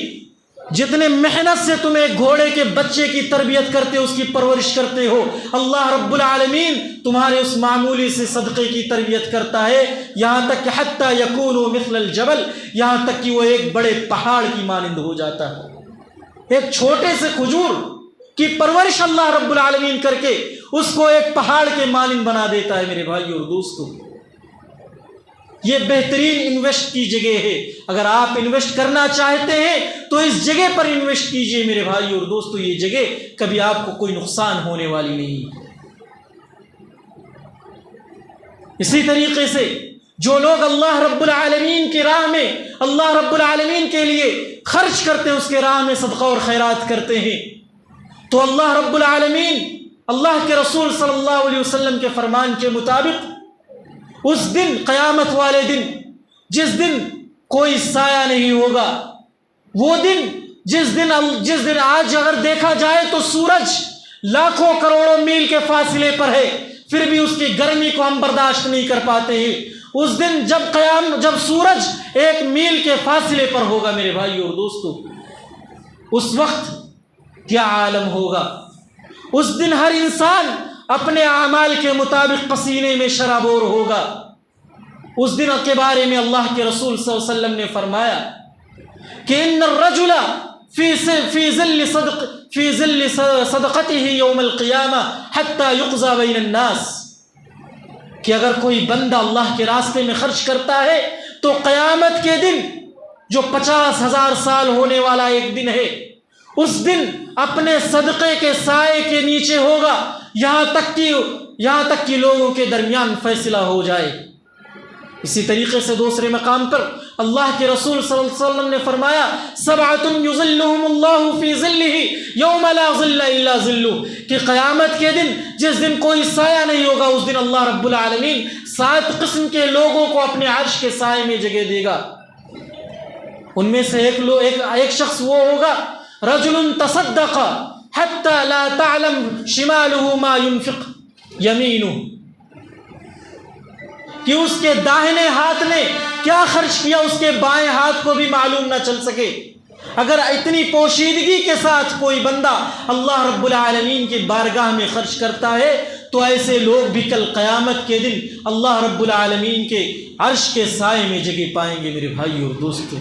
جتنے محنت سے تم ایک گھوڑے کے بچے کی تربیت کرتے ہو، اس کی پرورش کرتے ہو، اللہ رب العالمین تمہارے اس معمولی سے صدقے کی تربیت کرتا ہے، یہاں تک کہ حتی یکونوا مثل الجبل، یہاں تک کہ وہ ایک بڑے پہاڑ کی مانند ہو جاتا ہے۔ ایک چھوٹے سے کھجور کی پرورش اللہ رب العالمین کر کے اس کو ایک پہاڑ کے مانند بنا دیتا ہے۔ میرے بھائیو اور دوستو، یہ بہترین انویسٹ کی جگہ ہے۔ اگر آپ انویسٹ کرنا چاہتے ہیں تو اس جگہ پر انویسٹ کیجئے میرے بھائی اور دوستو، یہ جگہ کبھی آپ کو کوئی نقصان ہونے والی نہیں۔ اسی طریقے سے جو لوگ اللہ رب العالمین کی راہ میں، اللہ رب العالمین کے لیے خرچ کرتے ہیں، اس کے راہ میں صدقہ اور خیرات کرتے ہیں، تو اللہ رب العالمین اللہ کے رسول صلی اللہ علیہ وسلم کے فرمان کے مطابق اس دن، قیامت والے دن، جس دن کوئی سایہ نہیں ہوگا، وہ دن جس دن آج اگر دیکھا جائے تو سورج لاکھوں کروڑوں میل کے فاصلے پر ہے، پھر بھی اس کی گرمی کو ہم برداشت نہیں کر پاتے ہیں۔ اس دن جب سورج 1 میل کے فاصلے پر ہوگا میرے بھائی اور دوستو، اس وقت کیا عالم ہوگا۔ اس دن ہر انسان اپنے اعمال کے مطابق پسینے میں شرابور ہوگا۔ اس دن کے بارے میں اللہ کے رسول صلی اللہ علیہ وسلم نے فرمایا کہ ان الرجل فی ظل صدقته یوم القیامہ حتی یقضى بین الناس، کہ اگر کوئی بندہ اللہ کے راستے میں خرچ کرتا ہے تو قیامت کے دن، جو 50,000 سال ہونے والا ایک دن ہے، اس دن اپنے صدقے کے سائے کے نیچے ہوگا، یہاں تک کہ لوگوں کے درمیان فیصلہ ہو جائے۔ اسی طریقے سے دوسرے مقام پر اللہ کے رسول صلی اللہ علیہ وسلم نے فرمایا سبعۃ یظلهم اللہ فی ظلہ یوم لا ظل الا ظلہ، کہ قیامت کے دن جس دن کوئی سایہ نہیں ہوگا، اس دن اللہ رب العالمین 7 قسم کے لوگوں کو اپنے عرش کے سائے میں جگہ دے گا۔ ان میں سے ایک شخص وہ ہوگا رجل تصدق حتی لا تعلم شمالہ ما ينفق یمینہ، کہ اس کے داہنے ہاتھ نے کیا خرچ کیا اس کے بائیں ہاتھ کو بھی معلوم نہ چل سکے۔ اگر اتنی پوشیدگی کے ساتھ کوئی بندہ اللہ رب العالمین کی بارگاہ میں خرچ کرتا ہے تو ایسے لوگ بھی کل قیامت کے دن اللہ رب العالمین کے عرش کے سائے میں جگہ پائیں گے میرے بھائی اور دوستو۔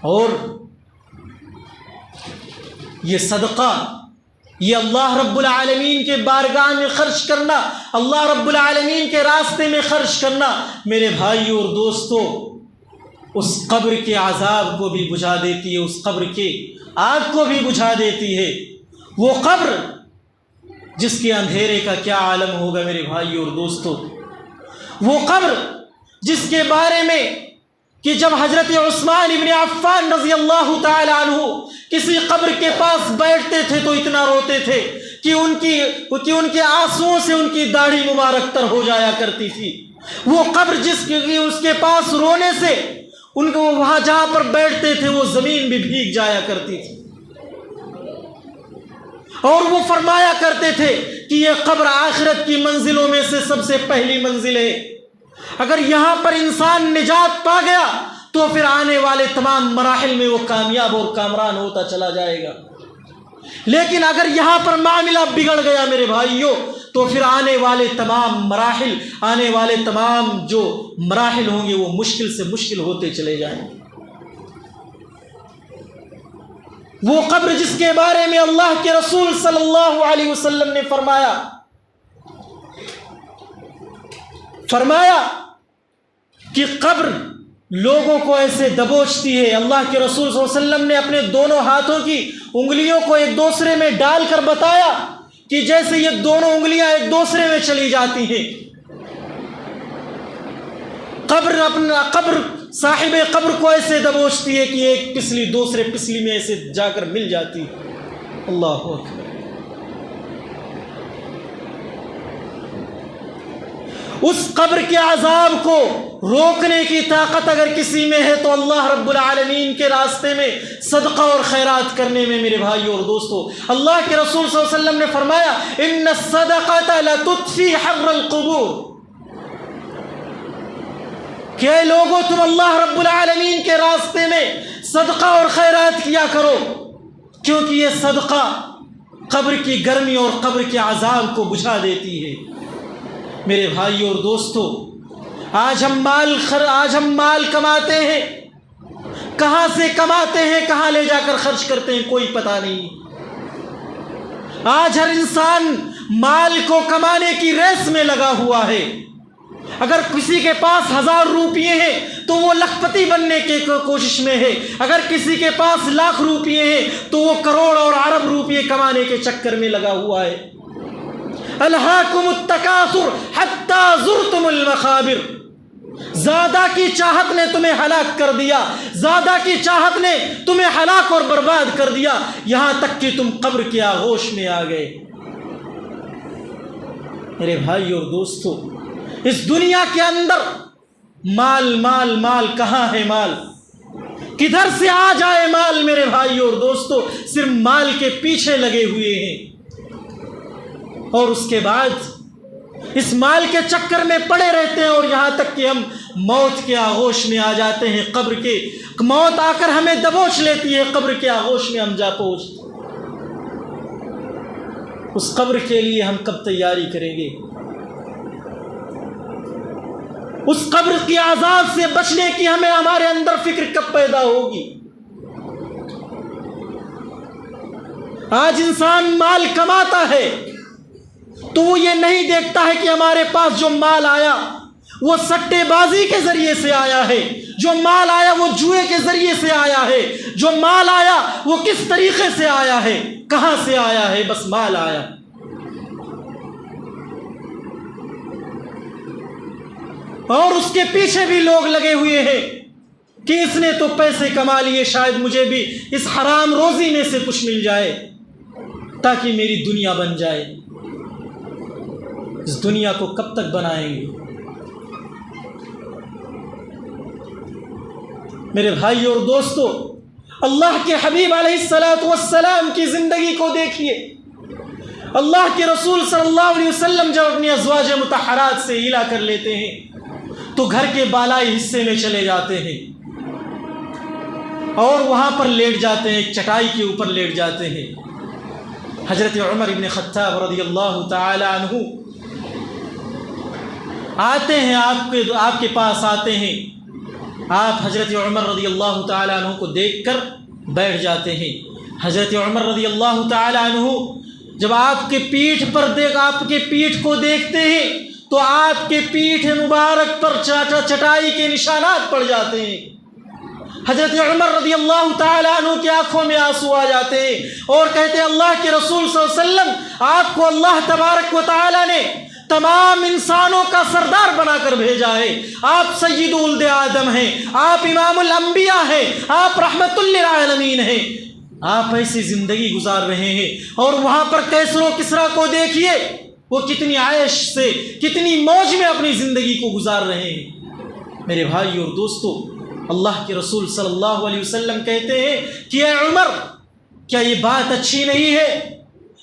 اور یہ صدقہ، یہ اللہ رب العالمین کے بارگاہ میں خرچ کرنا، اللہ رب العالمین کے راستے میں خرچ کرنا میرے بھائی اور دوستو، اس قبر کے عذاب کو بھی بجھا دیتی ہے، اس قبر کے آگ کو بھی بجھا دیتی ہے۔ وہ قبر جس کے اندھیرے کا کیا عالم ہوگا میرے بھائی اور دوستو، وہ قبر جس کے بارے میں کہ جب حضرت عثمان ابن عفان رضی اللہ تعالی عنہ کسی قبر کے پاس بیٹھتے تھے تو اتنا روتے تھے کہ ان کے آنسوؤں سے ان کی داڑھی مبارک تر ہو جایا کرتی تھی۔ وہ قبر اس کے پاس رونے سے ان کو وہاں جہاں پر بیٹھتے تھے وہ زمین بھی بھیگ جایا کرتی تھی، اور وہ فرمایا کرتے تھے کہ یہ قبر آخرت کی منزلوں میں سے سب سے پہلی منزل ہے، اگر یہاں پر انسان نجات پا گیا تو پھر آنے والے تمام مراحل میں وہ کامیاب اور کامران ہوتا چلا جائے گا، لیکن اگر یہاں پر معاملہ بگڑ گیا میرے بھائیوں تو پھر آنے والے تمام جو مراحل ہوں گے وہ مشکل سے مشکل ہوتے چلے جائیں گے۔ وہ قبر جس کے بارے میں اللہ کے رسول صلی اللہ علیہ وسلم نے فرمایا کہ قبر لوگوں کو ایسے دبوچتی ہے، اللہ کے رسول صلی اللہ علیہ وسلم نے اپنے دونوں ہاتھوں کی انگلیوں کو ایک دوسرے میں ڈال کر بتایا کہ جیسے یہ دونوں انگلیاں ایک دوسرے میں چلی جاتی ہیں، قبر صاحب قبر کو ایسے دبوچتی ہے کہ ایک پسلی دوسرے پسلی میں ایسے جا کر مل جاتی ہے۔ اللہ اکبر۔ اس قبر کے عذاب کو روکنے کی طاقت اگر کسی میں ہے تو اللہ رب العالمین کے راستے میں صدقہ اور خیرات کرنے میں میرے بھائیو اور دوستو، اللہ کے رسول صلی اللہ علیہ وسلم نے فرمایا ان الصدقۃ لتطفی حر القبور، کہ اے لوگوں تم اللہ رب العالمین کے راستے میں صدقہ اور خیرات کیا کرو، کیونکہ یہ صدقہ قبر کی گرمی اور قبر کے عذاب کو بجھا دیتی ہے۔ میرے بھائیوں اور دوستو، آج ہم مال کماتے ہیں، کہاں سے کماتے ہیں، کہاں لے جا کر خرچ کرتے ہیں، کوئی پتہ نہیں۔ آج ہر انسان مال کو کمانے کی ریس میں لگا ہوا ہے۔ اگر کسی کے پاس 1000 روپیے ہیں تو وہ لاکھ پتی بننے کی کوشش میں ہے، اگر کسی کے پاس لاکھ روپیے ہیں تو وہ کروڑ اور ارب روپیے کمانے کے چکر میں لگا ہوا ہے۔ الہاکم التکاثر حتی زرتم المقابر، زیادہ کی چاہت نے تمہیں ہلاک کر دیا، زیادہ کی چاہت نے تمہیں ہلاک اور برباد کر دیا، یہاں تک کہ تم قبر کے آغوش میں آ گئے۔ میرے بھائی اور دوستو، اس دنیا کے اندر مال مال مال، کہاں ہے مال؟ کدھر سے آ جائے مال؟ میرے بھائی اور دوستو، صرف مال کے پیچھے لگے ہوئے ہیں، اور اس کے بعد اس مال کے چکر میں پڑے رہتے ہیں، اور یہاں تک کہ ہم موت کے آغوش میں آ جاتے ہیں۔ قبر کے موت آ کر ہمیں دبوچ لیتی ہے، قبر کے آغوش میں ہم جا پہنچتے۔ اس قبر کے لیے ہم کب تیاری کریں گے؟ اس قبر کی عذاب سے بچنے کی ہمارے اندر فکر کب پیدا ہوگی؟ آج انسان مال کماتا ہے تو وہ یہ نہیں دیکھتا ہے کہ ہمارے پاس جو مال آیا وہ سٹے بازی کے ذریعے سے آیا ہے، جو مال آیا وہ جوئے کے ذریعے سے آیا ہے، جو مال آیا وہ کس طریقے سے آیا ہے، کہاں سے آیا ہے، بس مال آیا۔ اور اس کے پیچھے بھی لوگ لگے ہوئے ہیں کہ اس نے تو پیسے کما لیے، شاید مجھے بھی اس حرام روزی میں سے کچھ مل جائے تاکہ میری دنیا بن جائے۔ اس دنیا کو کب تک بنائیں گے؟ میرے بھائی اور دوستو، اللہ کے حبیب علیہ السلام کی زندگی کو دیکھیے۔ اللہ کے رسول صلی اللہ علیہ وسلم جب اپنی ازواج مطہرات سے ہلا کر لیتے ہیں تو گھر کے بالائی حصے میں چلے جاتے ہیں اور وہاں پر لیٹ جاتے ہیں، ایک چٹائی کے اوپر لیٹ جاتے ہیں۔ حضرت عمر ابن خطاب رضی اللہ تعالی عنہ آتے ہیں، آپ کے پاس آتے ہیں، آپ حضرت عمر رضی اللہ تعالی عنہ کو دیکھ کر بیٹھ جاتے ہیں۔ حضرت عمر رضی اللہ تعالی عنہ جب آپ کے پیٹھ کو دیکھتے ہیں تو آپ کے پیٹھ مبارک پر چٹائی کے نشانات پڑ جاتے ہیں۔ حضرت عمر رضی اللہ تعالی عنہ کی آنکھوں میں آنسو آ جاتے ہیں اور کہتے ہیں اللہ کے رسول صلی اللہ علیہ وسلم، آپ کو اللہ تبارک و تعالی نے تمام انسانوں کا سردار بنا کر بھیجا ہے، آپ سید ولد آدم ہیں، آپ امام الانبیاء ہیں، آپ رحمت للعالمین ہیں، آپ ایسی زندگی گزار رہے ہیں اور وہاں پر کیسر و کسریٰ کو دیکھیے، وہ کتنی عیش سے، کتنی موج میں اپنی زندگی کو گزار رہے ہیں۔ میرے بھائی اور دوستو، اللہ کے رسول صلی اللہ علیہ وسلم کہتے ہیں کہ اے عمر، کیا یہ بات اچھی نہیں ہے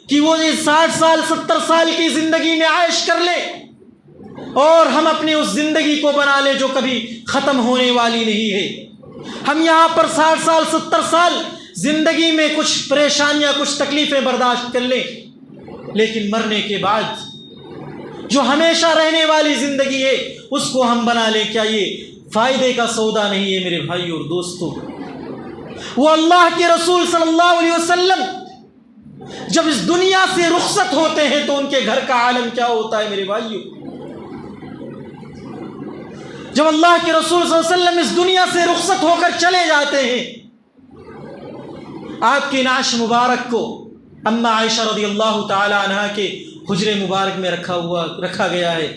کہ وہ 60 سال 70 سال کی زندگی میں عیش کر لے اور ہم اپنی اس زندگی کو بنا لیں جو کبھی ختم ہونے والی نہیں ہے۔ ہم یہاں پر 60 سال 70 سال زندگی میں کچھ پریشانیاں، کچھ تکلیفیں برداشت کر لیں، لیکن مرنے کے بعد جو ہمیشہ رہنے والی زندگی ہے اس کو ہم بنا لیں، کیا یہ فائدے کا سودا نہیں ہے؟ میرے بھائی اور دوستو، وہ اللہ کے رسول صلی اللہ علیہ وسلم جب اس دنیا سے رخصت ہوتے ہیں تو ان کے گھر کا عالم کیا ہوتا ہے؟ میرے بھائیو، جب اللہ کے رسول صلی اللہ علیہ وسلم اس دنیا سے رخصت ہو کر چلے جاتے ہیں، آپ کی نعش مبارک کو اما عائشہ رضی اللہ تعالی عنہا کے حجرے مبارک میں رکھا گیا ہے۔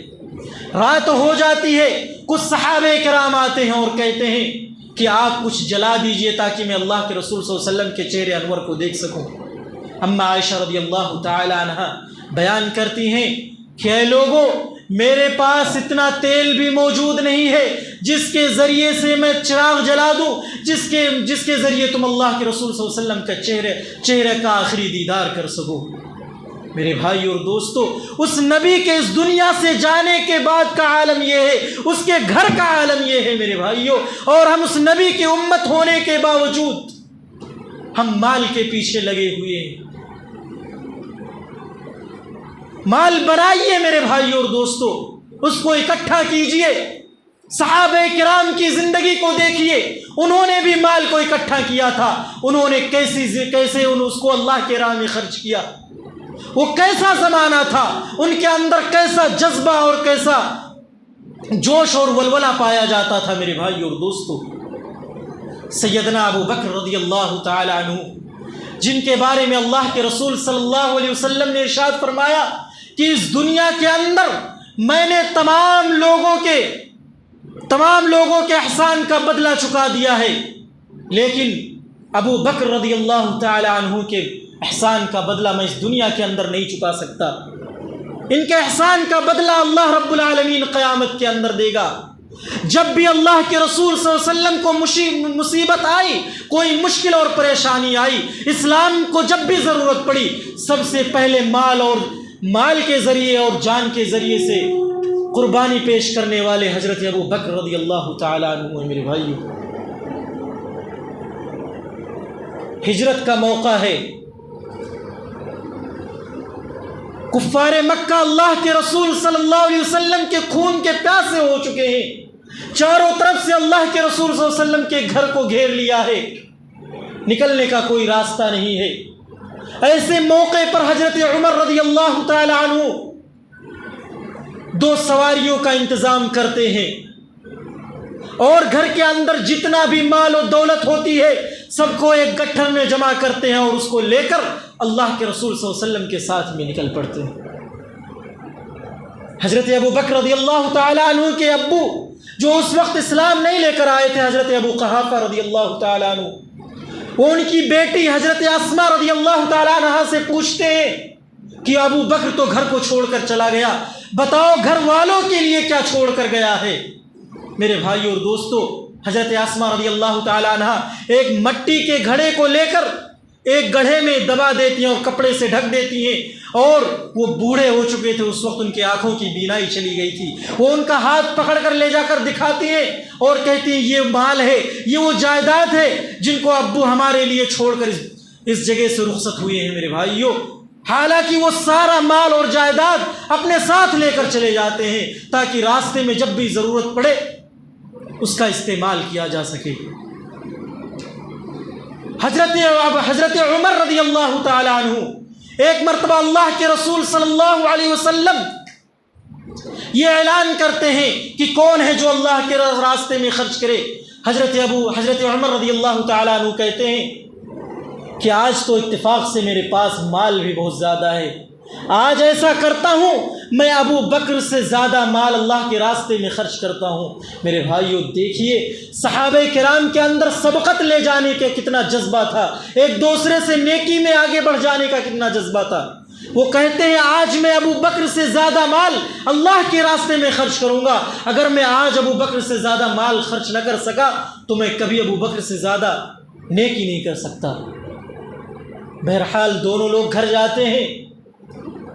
رات ہو جاتی ہے، کچھ صحابہ کرام آتے ہیں اور کہتے ہیں کہ آپ کچھ جلا دیجئے تاکہ میں اللہ کے رسول صلی اللہ علیہ وسلم کے چہرے انور کو دیکھ سکوں۔ اما عائشہ رضی اللہ تعالی عنہا بیان کرتی ہیں کہ اے لوگوں، میرے پاس اتنا تیل بھی موجود نہیں ہے جس کے ذریعے سے میں چراغ جلا دوں، جس کے ذریعے تم اللہ کے رسول صلی اللہ علیہ وسلم کا چہرے کا آخری دیدار کر سکو۔ میرے بھائی اور دوستو، اس نبی کے اس دنیا سے جانے کے بعد کا عالم یہ ہے، اس کے گھر کا عالم یہ ہے میرے بھائیوں، اور ہم اس نبی کی امت ہونے کے باوجود ہم مال کے پیچھے لگے ہوئے ہیں۔ مال بنائیے میرے بھائی اور دوستو، اس کو اکٹھا کیجئے۔ صحابہ کرام کی زندگی کو دیکھیے، انہوں نے بھی مال کو اکٹھا کیا تھا، انہوں نے کیسے اس کو اللہ کے راہ میں خرچ کیا۔ وہ کیسا زمانہ تھا، ان کے اندر کیسا جذبہ اور کیسا جوش اور ولولہ پایا جاتا تھا میرے بھائی اور دوستو۔ سیدنا ابو بکر رضی اللہ تعالی عنہ، جن کے بارے میں اللہ کے رسول صلی اللہ علیہ وسلم نے ارشاد فرمایا کہ اس دنیا کے اندر میں نے تمام لوگوں کے احسان کا بدلہ چکا دیا ہے، لیکن ابو بکر رضی اللہ تعالی عنہ کے احسان کا بدلہ میں اس دنیا کے اندر نہیں چکا سکتا۔ ان کے احسان کا بدلہ اللہ رب العالمین قیامت کے اندر دے گا۔ جب بھی اللہ کے رسول صلی اللہ علیہ وسلم کو مصیبت آئی، کوئی مشکل اور پریشانی آئی، اسلام کو جب بھی ضرورت پڑی، سب سے پہلے مال کے ذریعے اور جان کے ذریعے سے قربانی پیش کرنے والے حضرت ابو بکر رضی اللہ تعالی عنہ ہیں میرے بھائیو۔ ہجرت کا موقع ہے، کفار مکہ اللہ کے رسول صلی اللہ علیہ وسلم کے خون کے پیاسے ہو چکے ہیں، چاروں طرف سے اللہ کے رسول صلی اللہ علیہ وسلم کے گھر کو گھیر لیا ہے، نکلنے کا کوئی راستہ نہیں ہے۔ ایسے موقع پر حضرت عمر رضی اللہ تعالی عنہ 2 سواریوں کا انتظام کرتے ہیں، اور گھر کے اندر جتنا بھی مال و دولت ہوتی ہے سب کو ایک گٹھر میں جمع کرتے ہیں، اور اس کو لے کر اللہ کے رسول صلی اللہ علیہ وسلم کے ساتھ میں نکل پڑتے ہیں۔ حضرت ابو بکر رضی اللہ تعالی عنہ کے ابو، جو اس وقت اسلام نہیں لے کر آئے تھے، حضرت ابو قحافہ رضی اللہ تعالی عنہ، وہ ان کی بیٹی حضرت اسماء رضی اللہ تعالی عنہ سے پوچھتے ہیں کہ ابو بکر تو گھر کو چھوڑ کر چلا گیا، بتاؤ گھر والوں کے لیے کیا چھوڑ کر گیا ہے۔ میرے بھائی اور دوستو، حضرت اسماء رضی اللہ تعالی عنہ ایک مٹی کے گھڑے کو لے کر ایک گڑھے میں دبا دیتی ہیں اور کپڑے سے ڈھک دیتی ہیں، اور وہ بوڑھے ہو چکے تھے، اس وقت ان کی آنکھوں کی بینائی چلی گئی تھی۔ وہ ان کا ہاتھ پکڑ کر لے جا کر دکھاتی ہیں اور کہتی ہیں یہ مال ہے، یہ وہ جائیداد ہے جن کو ابو ہمارے لیے چھوڑ کر اس جگہ سے رخصت ہوئے ہیں میرے بھائیوں۔ حالانکہ وہ سارا مال اور جائیداد اپنے ساتھ لے کر چلے جاتے ہیں تاکہ راستے میں جب بھی ضرورت پڑے اس کا استعمال کیا جا سکے۔ حضرت عمر رضی اللہ تعالی عنہ ایک مرتبہ اللہ کے رسول صلی اللہ علیہ وسلم یہ اعلان کرتے ہیں کہ کون ہے جو اللہ کے راستے میں خرچ کرے۔ حضرت عمر رضی اللہ تعالی عنہ کہتے ہیں کہ آج تو اتفاق سے میرے پاس مال بھی بہت زیادہ ہے، آج ایسا کرتا ہوں میں ابو بکر سے زیادہ مال اللہ کے راستے میں خرچ کرتا ہوں۔ میرے بھائیو دیکھیے صحابہ کرام کے اندر سبقت لے جانے کا کتنا جذبہ تھا، ایک دوسرے سے نیکی میں آگے بڑھ جانے کا کتنا جذبہ تھا۔ وہ کہتے ہیں آج میں ابو بکر سے زیادہ مال اللہ کے راستے میں خرچ کروں گا، اگر میں آج ابو بکر سے زیادہ مال خرچ نہ کر سکا تو میں کبھی ابو بکر سے زیادہ نیکی نہیں کر سکتا۔ بہرحال دونوں لوگ گھر جاتے ہیں،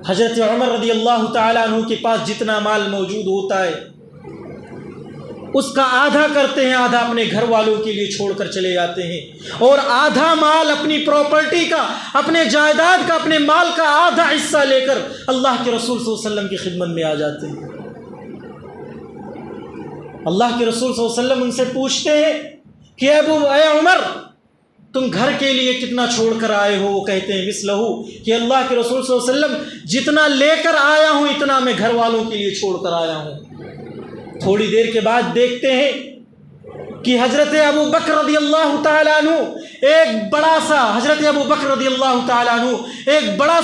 حضرت عمر رضی اللہ تعالیٰ عنہ کے پاس جتنا مال موجود ہوتا ہے اس کا آدھا کرتے ہیں، آدھا اپنے گھر والوں کے لیے چھوڑ کر چلے جاتے ہیں، اور آدھا مال اپنی پراپرٹی کا، اپنے جائیداد کا، اپنے مال کا آدھا حصہ لے کر اللہ کے رسول صلی اللہ علیہ وسلم کی خدمت میں آ جاتے ہیں۔ اللہ کے رسول صلی اللہ علیہ وسلم ان سے پوچھتے ہیں کہ اے عمر تم گھر کے لیے کتنا چھوڑ کر آئے ہو؟ وہ کہتے ہیں مثلہو کہ اللہ کے رسول صلی اللہ علیہ وسلم جتنا لے کر آیا ہوں اتنا میں گھر والوں کے لیے چھوڑ کر آیا ہوں۔ تھوڑی دیر کے بعد دیکھتے ہیں کہ حضرت ابو بکر رضی اللہ تعالیٰ عنہ ایک بڑا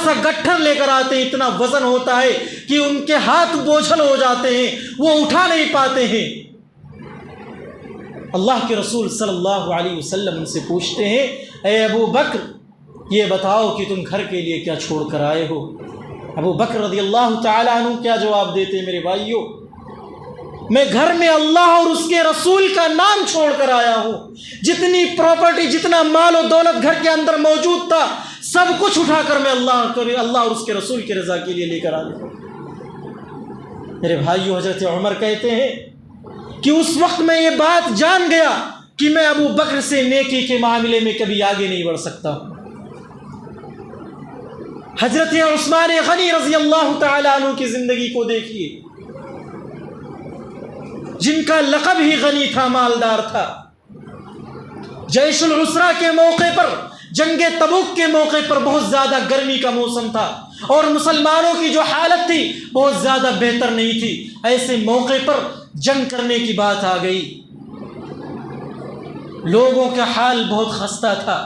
سا گٹھر لے کر آتے ہیں، اتنا وزن ہوتا ہے کہ ان کے ہاتھ بوجھل ہو جاتے ہیں، وہ اٹھا نہیں پاتے ہیں۔ اللہ کے رسول صلی اللہ علیہ وسلم ان سے پوچھتے ہیں اے ابو بکر یہ بتاؤ کہ تم گھر کے لیے کیا چھوڑ کر آئے ہو؟ ابو بکر رضی اللہ تعالیٰ عنہ کیا جواب دیتے ہیں میرے بھائیوں؟ میں گھر میں اللہ اور اس کے رسول کا نام چھوڑ کر آیا ہوں، جتنی پراپرٹی، جتنا مال و دولت گھر کے اندر موجود تھا، سب کچھ اٹھا کر میں اللہ اور اس کے رسول کی رضا کے لیے لے کر آیا۔ میرے بھائیو، حضرت عمر کہتے ہیں کہ اس وقت میں یہ بات جان گیا کہ میں ابو بکر سے نیکی کے معاملے میں کبھی آگے نہیں بڑھ سکتا۔ حضرت عثمان غنی رضی اللہ تعالیٰ عنہ کی زندگی کو دیکھیے، جن کا لقب ہی غنی تھا، مالدار تھا۔ جیش العسرہ کے موقع پر، جنگ تبوک کے موقع پر بہت زیادہ گرمی کا موسم تھا اور مسلمانوں کی جو حالت تھی بہت زیادہ بہتر نہیں تھی۔ ایسے موقع پر جنگ کرنے کی بات آ گئی، لوگوں کا حال بہت خستہ تھا۔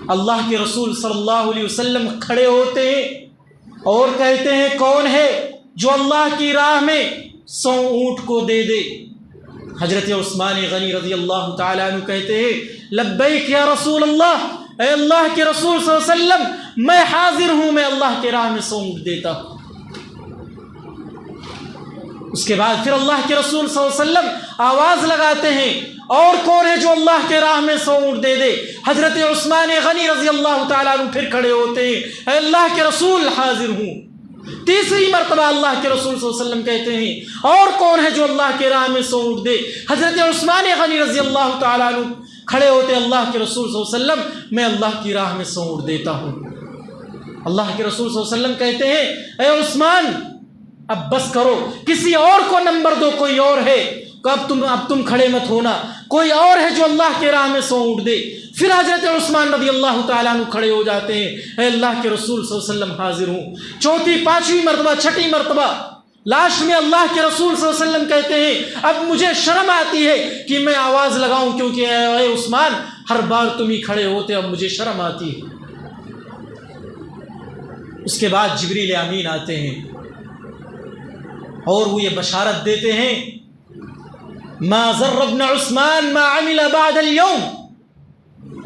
اللہ کے رسول صلی اللہ علیہ وسلم کھڑے ہوتے ہیں اور کہتے ہیں، کون ہے جو اللہ کی راہ میں 100 اونٹ کو دے دے؟ حضرت عثمان غنی رضی اللہ تعالیٰ عنہ کہتے ہیں، لبیک یا رسول اللہ، اے اللہ کے رسول صلی اللہ علیہ وسلم، میں حاضر ہوں، میں اللہ کے راہ میں 100 اونٹ دیتا ہوں۔ اس کے بعد پھر اللہ کے رسول صلی اللہ علیہ وسلم آواز لگاتے ہیں، اور کون ہے جو اللہ کے راہ میں 100 اونٹ دے دے؟ حضرت عثمان غنی رضی اللہ تعالیٰ عنہ پھر کھڑے ہوتے ہیں، اے اللہ کے رسول، حاضر ہوں۔ تیسری مرتبہ اللہ کے رسول صلی اللہ علیہ وسلم کہتے ہیں، اور کون ہے جو اللہ کے راہ میں 100 اونٹ دے؟ حضرت عثمان غنی رضی اللہ تعالیٰ عنہ کھڑے ہوتے، اللہ کے رسول صلی اللہ علیہ وسلم، میں اللہ کی راہ میں 100 اونٹ دیتا ہوں۔ اللہ کے رسول صلی اللہ علیہ وسلم کہتے ہیں، اے عثمان، اب بس کرو، کسی اور کو نمبر دو، کوئی اور ہے، اب تم کھڑے مت ہونا، کوئی اور ہے جو اللہ کے راہ میں 100 اونٹ دے۔ پھر حضرت عثمان رضی اللہ تعالیٰ عنہ کھڑے ہو جاتے ہیں، اے اللہ کے رسول صلی اللہ علیہ وسلم، حاضر ہوں۔ چوتھی، پانچویں مرتبہ، چھٹی مرتبہ، لاسٹ میں اللہ کے رسول صلی اللہ علیہ وسلم کہتے ہیں، اب مجھے شرم آتی ہے کہ میں آواز لگاؤں، کیونکہ اے عثمان، ہر بار تم ہی کھڑے ہوتے، اب مجھے شرم آتی ہے۔ اس کے بعد جبریل امین آتے ہیں اور وہ یہ بشارت دیتے ہیں، ما ضر ابن عثمان ما عمل بعد اليوم۔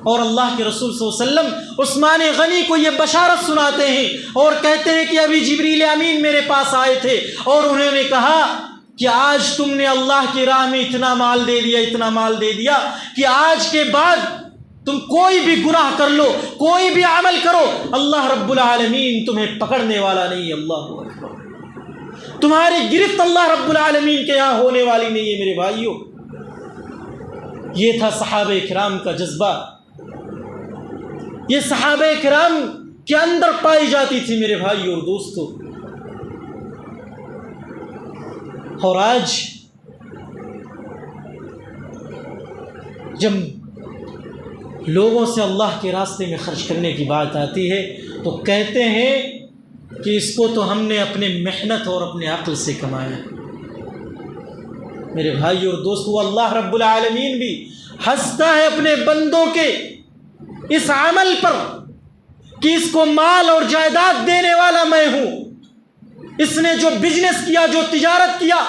اور اللہ کے رسول صلی اللہ علیہ وسلم عثمان غنی کو یہ بشارت سناتے ہیں اور کہتے ہیں کہ ابھی جبریل امین میرے پاس آئے تھے اور انہوں نے کہا کہ آج تم نے اللہ کی راہ میں اتنا مال دے دیا، اتنا مال دے دیا کہ آج کے بعد تم کوئی بھی گناہ کر لو، کوئی بھی عمل کرو، اللہ رب العالمین تمہیں پکڑنے والا نہیں ہے۔ اللہ اکبر، تمہاری گرفت اللہ رب العالمین کے یہاں ہونے والی نہیں ہے۔ میرے بھائیوں، یہ تھا صحابہ کرام کا جذبہ، یہ صحابہ کرام کے اندر پائی جاتی تھی میرے بھائیوں اور دوستوں۔ اور آج جب لوگوں سے اللہ کے راستے میں خرچ کرنے کی بات آتی ہے تو کہتے ہیں کہ اس کو تو ہم نے اپنے محنت اور اپنے عقل سے کمایا۔ میرے بھائی اور دوستو، اللہ رب العالمین بھی ہنستا ہے اپنے بندوں کے اس عمل پر کہ اس کو مال اور جائیداد دینے والا میں ہوں، اس نے جو بزنس کیا، جو تجارت کیا،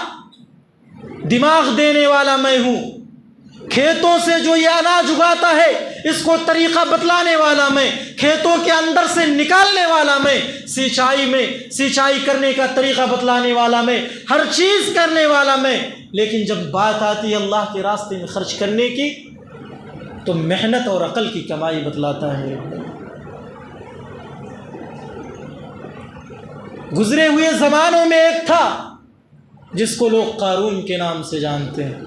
دماغ دینے والا میں ہوں، کھیتوں سے جو یہ اناج اگاتا ہے اس کو طریقہ بتلانے والا میں، کھیتوں کے اندر سے نکالنے والا میں، سینچائی کرنے کا طریقہ بتلانے والا میں، ہر چیز کرنے والا میں۔ لیکن جب بات آتی ہے اللہ کے راستے میں خرچ کرنے کی تو محنت اور عقل کی کمائی بتلاتا ہے۔ گزرے ہوئے زمانوں میں ایک تھا جس کو لوگ قارون کے نام سے جانتے ہیں،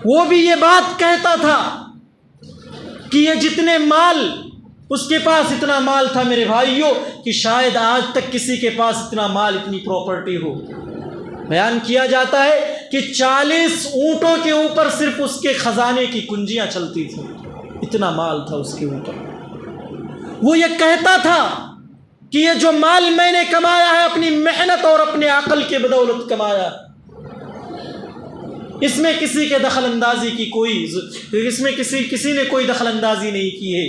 وہ بھی یہ بات کہتا تھا کہ یہ جتنے مال، اس کے پاس اتنا مال تھا میرے بھائیوں کہ شاید آج تک کسی کے پاس اتنا مال، اتنی پراپرٹی ہو۔ بیان کیا جاتا ہے کہ 40 اونٹوں کے اوپر صرف اس کے خزانے کی کنجیاں چلتی تھیں، اتنا مال تھا اس کے اوپر۔ وہ یہ کہتا تھا کہ یہ جو مال میں نے کمایا ہے اپنی محنت اور اپنے عقل کے بدولت کمایا، اس میں کسی کے دخل اندازی کی اس میں کسی نے کوئی دخل اندازی نہیں کی ہے۔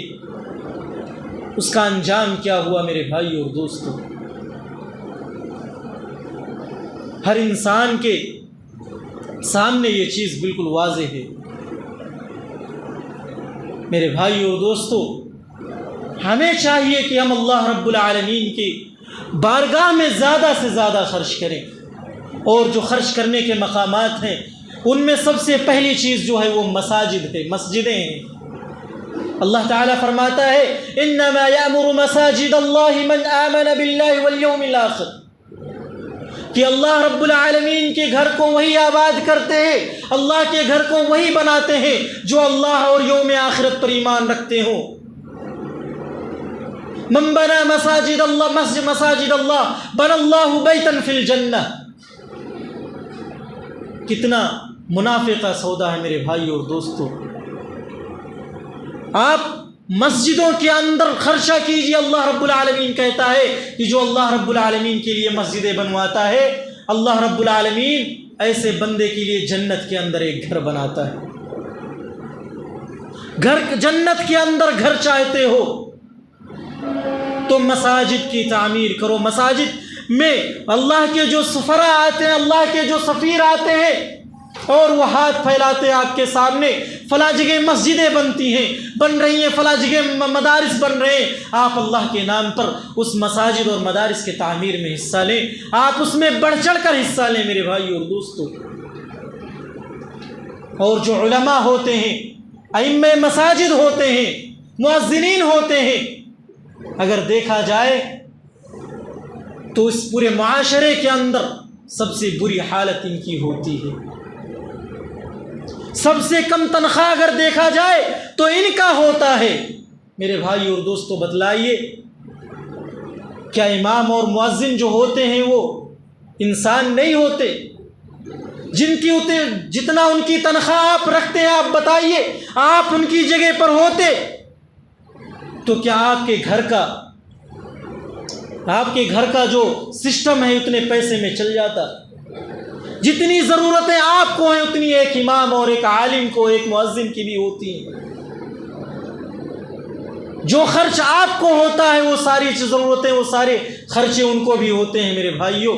اس کا انجام کیا ہوا میرے بھائی اور دوستو؟ ہر انسان کے سامنے یہ چیز بالکل واضح ہے میرے بھائی اور دوستو۔ ہمیں چاہیے کہ ہم اللہ رب العالمین کی بارگاہ میں زیادہ سے زیادہ خرچ کریں، اور جو خرچ کرنے کے مقامات ہیں ان میں سب سے پہلی چیز جو ہے وہ مساجد ہے، مسجدیں ہیں۔ اللہ تعالیٰ فرماتا ہے انما یأمر مساجد اللہ من آمن باللہ والیوم الآخر، کہ اللہ رب العالمین کے گھر کو وہی آباد کرتے ہیں، اللہ کے گھر کو وہی بناتے ہیں جو اللہ اور یوم آخرت پر ایمان رکھتے ہوں۔ من بنا مساجد اللہ بنا اللہ بیتا فی الجنہ۔ کتنا منافع کا سودا ہے میرے بھائی اور دوستو۔ آپ مسجدوں کے اندر خرچہ کیجیے، اللہ رب العالمین کہتا ہے کہ جو اللہ رب العالمین کے لیے مسجدیں بنواتا ہے، اللہ رب العالمین ایسے بندے کے لیے جنت کے اندر ایک گھر بناتا ہے۔ جنت کے اندر گھر چاہتے ہو تو مساجد کی تعمیر کرو۔ مساجد میں اللہ کے جو سفراء آتے ہیں، اللہ کے جو سفیر آتے ہیں اور وہ ہاتھ پھیلاتے ہیں آپ کے سامنے، فلاں جگہ مسجدیں بنتی ہیں، بن رہی ہیں، فلاں جگہ مدارس بن رہے ہیں، آپ اللہ کے نام پر اس مساجد اور مدارس کے تعمیر میں حصہ لیں، آپ اس میں بڑھ چڑھ کر حصہ لیں میرے بھائی اور دوستو۔ اور جو علماء ہوتے ہیں، ائمہ مساجد ہوتے ہیں، مؤذنین ہوتے ہیں، اگر دیکھا جائے تو اس پورے معاشرے کے اندر سب سے بری حالت ان کی ہوتی ہے۔ سب سے کم تنخواہ اگر دیکھا جائے تو ان کا ہوتا ہے۔ میرے بھائی اور دوستو بتلائیے، کیا امام اور مؤذن جو ہوتے ہیں وہ انسان نہیں ہوتے؟ جتنا ان کی تنخواہ آپ رکھتے ہیں، آپ بتائیے، آپ ان کی جگہ پر ہوتے تو کیا آپ کے گھر کا جو سسٹم ہے اتنے پیسے میں چل جاتا؟ جتنی ضرورتیں آپ کو ہیں اتنی ایک امام اور ایک عالم کو، ایک مؤذن کی بھی ہوتی ہیں۔ جو خرچ آپ کو ہوتا ہے وہ ساری ضرورتیں، وہ سارے خرچے ان کو بھی ہوتے ہیں میرے بھائیوں۔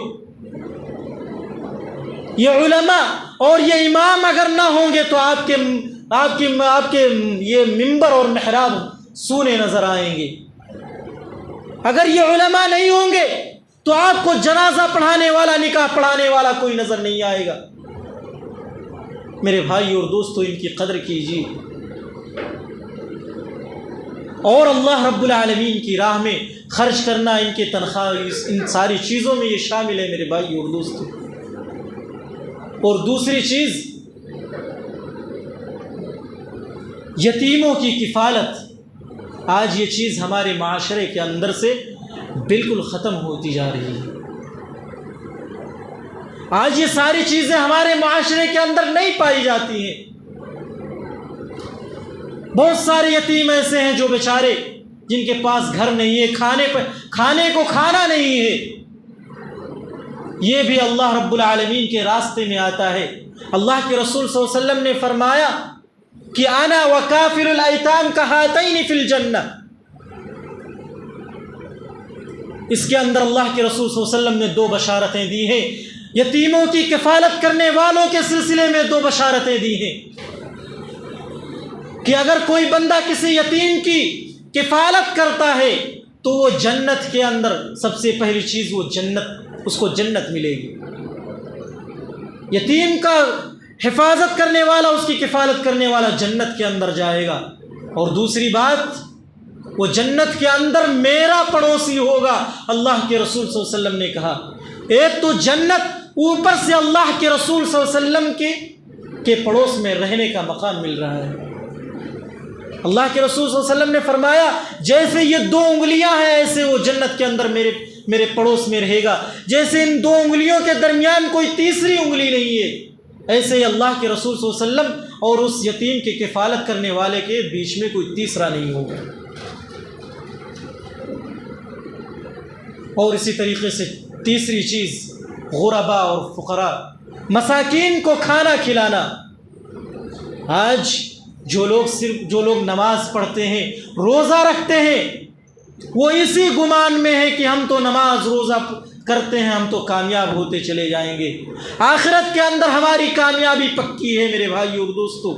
یہ علماء اور یہ امام اگر نہ ہوں گے تو آپ کے یہ ممبر اور محراب سونے نظر آئیں گے۔ اگر یہ علماء نہیں ہوں گے تو آپ کو جنازہ پڑھانے والا، نکاح پڑھانے والا کوئی نظر نہیں آئے گا۔ میرے بھائی اور دوستو ان کی قدر کیجیے، اور اللہ رب العالمین کی راہ میں خرچ کرنا، ان کے تنخواہ، ان ساری چیزوں میں یہ شامل ہے میرے بھائی اور دوستو۔ اور دوسری چیز، یتیموں کی کفالت۔ آج یہ چیز ہمارے معاشرے کے اندر سے بالکل ختم ہوتی جا رہی ہے۔ آج یہ ساری چیزیں ہمارے معاشرے کے اندر نہیں پائی جاتی ہیں۔ بہت سارے یتیم ایسے ہیں جو بیچارے، جن کے پاس گھر نہیں ہے، کھانے کو کھانا نہیں ہے۔ یہ بھی اللہ رب العالمین کے راستے میں آتا ہے۔ اللہ کے رسول صلی اللہ علیہ وسلم نے فرمایا کہ انا وکافل الایتام کہاتین فی الجنہ۔ اس کے اندر اللہ کے رسول صلی اللہ علیہ وسلم نے 2 بشارتیں دی ہیں۔ یتیموں کی کفالت کرنے والوں کے سلسلے میں 2 بشارتیں دی ہیں کہ اگر کوئی بندہ کسی یتیم کی کفالت کرتا ہے تو وہ جنت کے اندر سب سے پہلی چیز اس کو جنت ملے گی۔ یتیم کا حفاظت کرنے والا، اس کی کفالت کرنے والا جنت کے اندر جائے گا۔ اور دوسری بات، وہ جنت کے اندر میرا پڑوسی ہوگا۔ اللہ کے رسول صلی اللہ علیہ وسلم نے کہا، ایک تو جنت، اوپر سے اللہ کے رسول صلی اللہ علیہ وسلم کے پڑوس میں رہنے کا مقام مل رہا ہے۔ اللہ کے رسول صلی اللہ علیہ وسلم نے فرمایا جیسے یہ 2 انگلیاں ہیں ایسے وہ جنت کے اندر میرے پڑوس میں رہے گا، جیسے ان 2 انگلیوں کے درمیان کوئی تیسری انگلی نہیں ہے، ایسے ہی اللہ کے رسول صلی اللہ علیہ وسلم اور اس یتیم کی کفالت کرنے والے کے بیچ میں کوئی تیسرا نہیں ہوگا۔ اور اسی طریقے سے تیسری چیز، غرباء اور فقراء، مساکین کو کھانا کھلانا۔ آج جو لوگ نماز پڑھتے ہیں، روزہ رکھتے ہیں، وہ اسی گمان میں ہے کہ ہم تو نماز روزہ کرتے ہیں، ہم تو کامیاب ہوتے چلے جائیں گے، آخرت کے اندر ہماری کامیابی پکی ہے۔ میرے بھائی اور دوستو،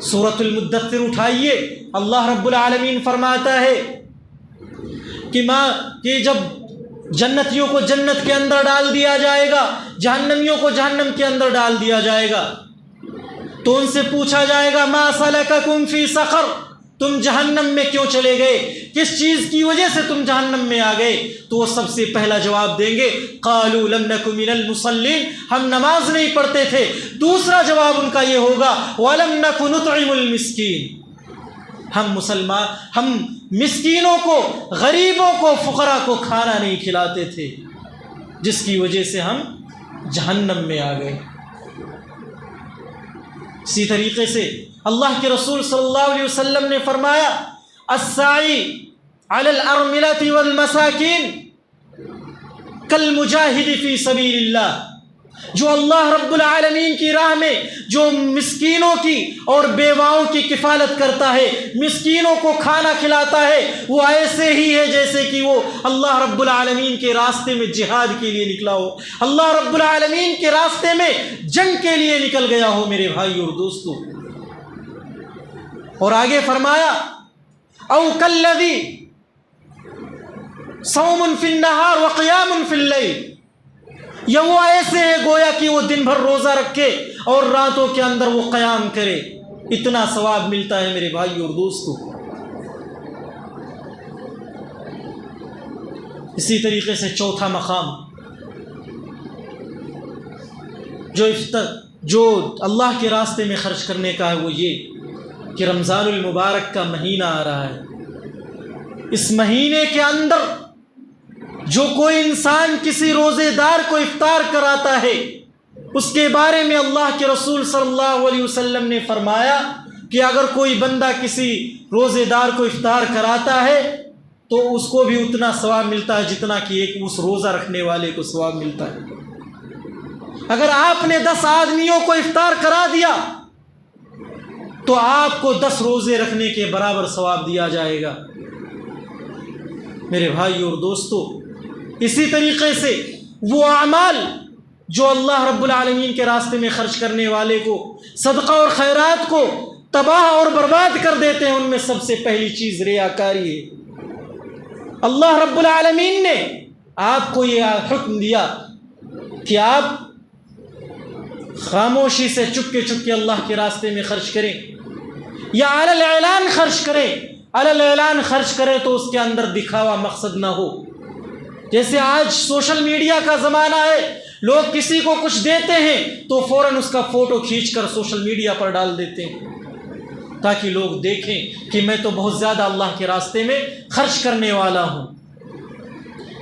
سورۃ المدثر اٹھائیے، اللہ رب العالمین فرماتا ہے کہ جب جنتیوں کو جنت کے اندر ڈال دیا جائے گا، جہنمیوں کو جہنم کے اندر ڈال دیا جائے گا۔ تو ان سے پوچھا جائے گا ما سلککم فی سقر، تم جہنم میں کیوں چلے گئے، کس چیز کی وجہ سے تم جہنم میں آ گئے؟ تو وہ سب سے پہلا جواب دیں گے قالوا لم نک من المصلین، ہم نماز نہیں پڑھتے تھے۔ دوسرا جواب ان کا یہ ہوگا ولم نک نطعم المسکین، ہم مسکینوں کو، غریبوں کو، فقراء کو کھانا نہیں کھلاتے تھے، جس کی وجہ سے ہم جہنم میں آ گئے۔ اسی طریقے سے اللہ کے رسول صلی اللہ علیہ وسلم نے فرمایا الساعی علی الارملۃ والمساکین کالمجاہد فی سبیل اللہ، جو اللہ رب العالمین کی راہ میں جو مسکینوں کی اور بیواؤں کی کفالت کرتا ہے، مسکینوں کو کھانا کھلاتا ہے، وہ ایسے ہی ہے جیسے کہ وہ اللہ رب العالمین کے راستے میں جہاد کے لیے نکلا ہو، اللہ رب العالمین کے راستے میں جنگ کے لیے نکل گیا ہو میرے بھائی اور دوستو۔ اور آگے فرمایا او کالذی صوم فی النہار وقیام فی اللیل، یا وہ ایسے ہے گویا کہ وہ دن بھر روزہ رکھے اور راتوں کے اندر وہ قیام کرے، اتنا ثواب ملتا ہے میرے بھائی اور دوستو۔ اسی طریقے سے چوتھا مقام جو اللہ کے راستے میں خرچ کرنے کا ہے وہ یہ کہ رمضان المبارک کا مہینہ آ رہا ہے، اس مہینے کے اندر جو کوئی انسان کسی روزے دار کو افطار کراتا ہے، اس کے بارے میں اللہ کے رسول صلی اللہ علیہ وسلم نے فرمایا کہ اگر کوئی بندہ کسی روزے دار کو افطار کراتا ہے تو اس کو بھی اتنا ثواب ملتا ہے جتنا کہ ایک اس روزہ رکھنے والے کو ثواب ملتا ہے۔ اگر آپ نے 10 آدمیوں کو افطار کرا دیا تو آپ کو 10 روزے رکھنے کے برابر ثواب دیا جائے گا میرے بھائی اور دوستو۔ اسی طریقے سے وہ اعمال جو اللہ رب العالمین کے راستے میں خرچ کرنے والے کو، صدقہ اور خیرات کو تباہ اور برباد کر دیتے ہیں، ان میں سب سے پہلی چیز ریاکاری ہے۔ اللہ رب العالمین نے آپ کو یہ حکم دیا کہ آپ خاموشی سے چپکے چپکے اللہ کے راستے میں خرچ کریں یا علی الاعلان خرچ کریں۔ علی الاعلان خرچ کریں تو اس کے اندر دکھاوا مقصد نہ ہو۔ جیسے آج سوشل میڈیا کا زمانہ ہے، لوگ کسی کو کچھ دیتے ہیں تو فوراً اس کا فوٹو کھینچ کر سوشل میڈیا پر ڈال دیتے ہیں تاکہ لوگ دیکھیں کہ میں تو بہت زیادہ اللہ کے راستے میں خرچ کرنے والا ہوں۔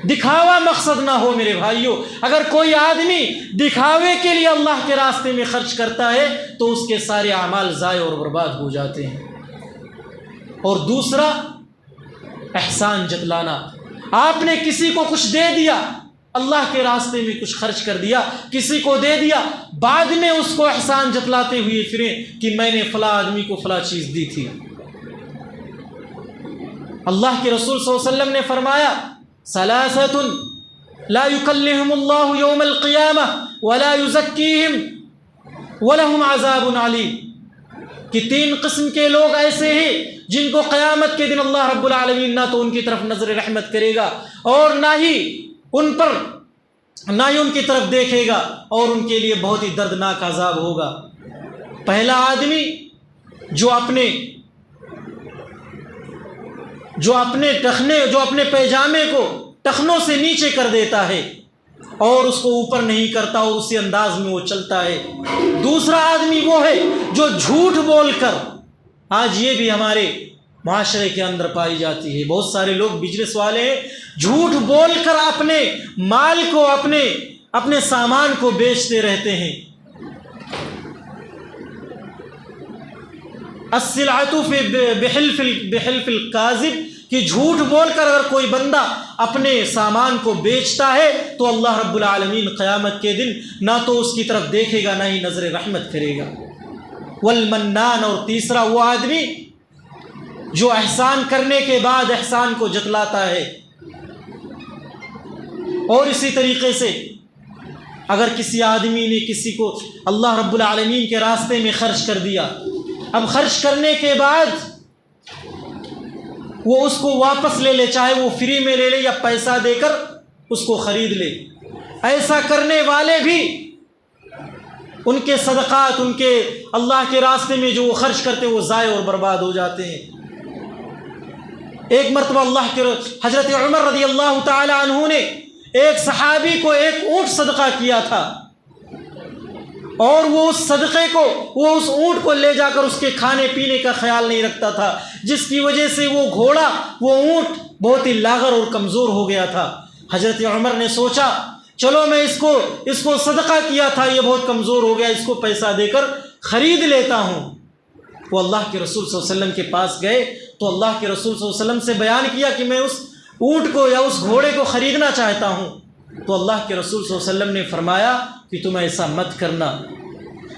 دکھاوا مقصد نہ ہو میرے بھائیوں۔ اگر کوئی آدمی دکھاوے کے لیے اللہ کے راستے میں خرچ کرتا ہے تو اس کے سارے اعمال ضائع اور برباد ہو جاتے ہیں۔ اور دوسرا احسان جتلانا، آپ نے کسی کو کچھ دے دیا، اللہ کے راستے میں کچھ خرچ کر دیا، کسی کو دے دیا، بعد میں اس کو احسان جتلاتے ہوئے پھریں کہ میں نے فلاں آدمی کو فلاں چیز دی تھی۔ اللہ کے رسول صلی اللہ علیہ وسلم نے فرمایا ثلاثۃ لا یکلمہم اللہ یوم القیامہ ولا یزکیہم ولہم عذاب علیم، کہ 3 قسم کے لوگ ایسے ہیں جن کو قیامت کے دن اللہ رب العالمین نہ تو ان کی طرف نظر رحمت کرے گا اور نہ ہی ان کی طرف دیکھے گا، اور ان کے لیے بہت ہی دردناک عذاب ہوگا۔ پہلا آدمی جو اپنے پیجامے کو ٹخنوں سے نیچے کر دیتا ہے اور اس کو اوپر نہیں کرتا اور اسی انداز میں وہ چلتا ہے۔ دوسرا آدمی وہ ہے جو جھوٹ بول کر، آج یہ بھی ہمارے معاشرے کے اندر پائی جاتی ہے، بہت سارے لوگ بزنس والے ہیں، جھوٹ بول کر اپنے مال کو، اپنے سامان کو بیچتے رہتے ہیں۔ السلعۃ بحلف الکاذب، کہ جھوٹ بول کر اگر کوئی بندہ اپنے سامان کو بیچتا ہے تو اللہ رب العالمین قیامت کے دن نہ تو اس کی طرف دیکھے گا نہ ہی نظر رحمت کرے گا۔ والمنان، اور تیسرا وہ آدمی جو احسان کرنے کے بعد احسان کو جتلاتا ہے۔ اور اسی طریقے سے اگر کسی آدمی نے کسی کو اللہ رب العالمین کے راستے میں خرچ کر دیا، اب خرچ کرنے کے بعد وہ اس کو واپس لے لے، چاہے وہ فری میں لے لے یا پیسہ دے کر اس کو خرید لے۔ ایسا کرنے والے بھی ان کے صدقات، ان کے اللہ کے راستے میں جو وہ خرچ کرتے وہ ضائع اور برباد ہو جاتے ہیں۔ ایک مرتبہ اللہ کے حضرت عمر رضی اللہ تعالی عنہ نے ایک صحابی کو ایک اونٹ صدقہ کیا تھا، اور وہ اس صدقے کو، وہ اس اونٹ کو لے جا کر اس کے کھانے پینے کا خیال نہیں رکھتا تھا، جس کی وجہ سے وہ گھوڑا، وہ اونٹ بہت ہی لاغر اور کمزور ہو گیا تھا۔ حضرت عمر نے سوچا چلو میں اس کو صدقہ کیا تھا، یہ بہت کمزور ہو گیا، اس کو پیسہ دے کر خرید لیتا ہوں۔ وہ اللہ کے رسول صلی اللہ علیہ وسلم کے پاس گئے تو اللہ کے رسول صلی اللہ علیہ وسلم سے بیان کیا کہ میں اس اونٹ کو یا اس گھوڑے کو خریدنا چاہتا ہوں۔ تو اللہ کے رسول صلی اللہ علیہ وسلم نے فرمایا کہ تم ایسا مت کرنا،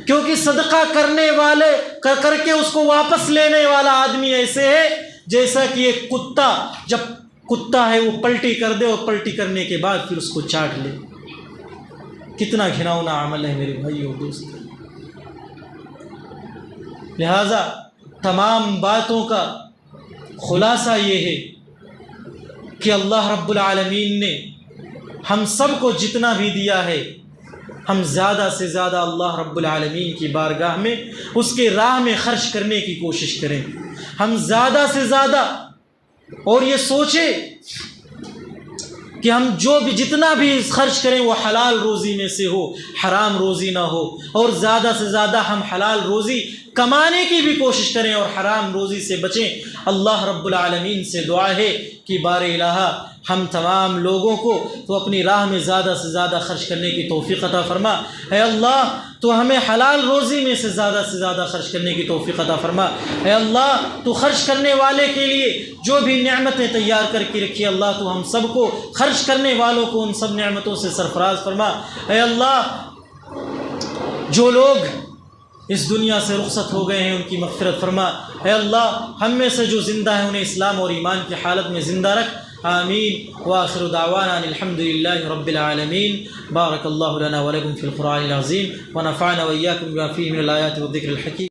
کیونکہ صدقہ کرنے والے کر کے اس کو واپس لینے والا آدمی ایسے ہے جیسا کہ ایک کتا، جب کتا ہے وہ پلٹی کر دے اور پلٹی کرنے کے بعد پھر اس کو چاٹ لے۔ کتنا گھناؤنا عمل ہے میرے بھائی اور دوست۔ لہذا تمام باتوں کا خلاصہ یہ ہے کہ اللہ رب العالمین نے ہم سب کو جتنا بھی دیا ہے، ہم زیادہ سے زیادہ اللہ رب العالمین کی بارگاہ میں اس کے راہ میں خرچ کرنے کی کوشش کریں۔ ہم زیادہ سے زیادہ، اور یہ سوچیں کہ ہم جو بھی جتنا بھی خرچ کریں وہ حلال روزی میں سے ہو، حرام روزی نہ ہو، اور زیادہ سے زیادہ ہم حلال روزی کمانے کی بھی کوشش کریں اور حرام روزی سے بچیں۔ اللہ رب العالمین سے دعا ہے کہ بار الہ ہم تمام لوگوں کو تو اپنی راہ میں زیادہ سے زیادہ خرچ کرنے کی توفیق عطا فرما۔ اے اللہ تو ہمیں حلال روزی میں سے زیادہ خرچ کرنے کی توفیق عطا فرما۔ اے اللہ تو خرچ کرنے والے کے لیے جو بھی نعمتیں تیار کر کے رکھی، اللہ تو ہم سب کو خرچ کرنے والوں کو ان سب نعمتوں سے سرفراز فرما۔ اے اللہ جو لوگ اس دنیا سے رخصت ہو گئے ہیں ان کی مغفرت فرما۔ اے اللہ ہم میں سے جو زندہ ہیں انہیں اسلام اور ایمان کی حالت میں زندہ رکھ۔ آمین وآخر دعوانا ان الحمد للہ رب العالمین۔ بارک اللہ لنا ولکم فی القرآن العظیم ونفعنا وإیاکم بما فیہ من الآیات والذکر الحکیم۔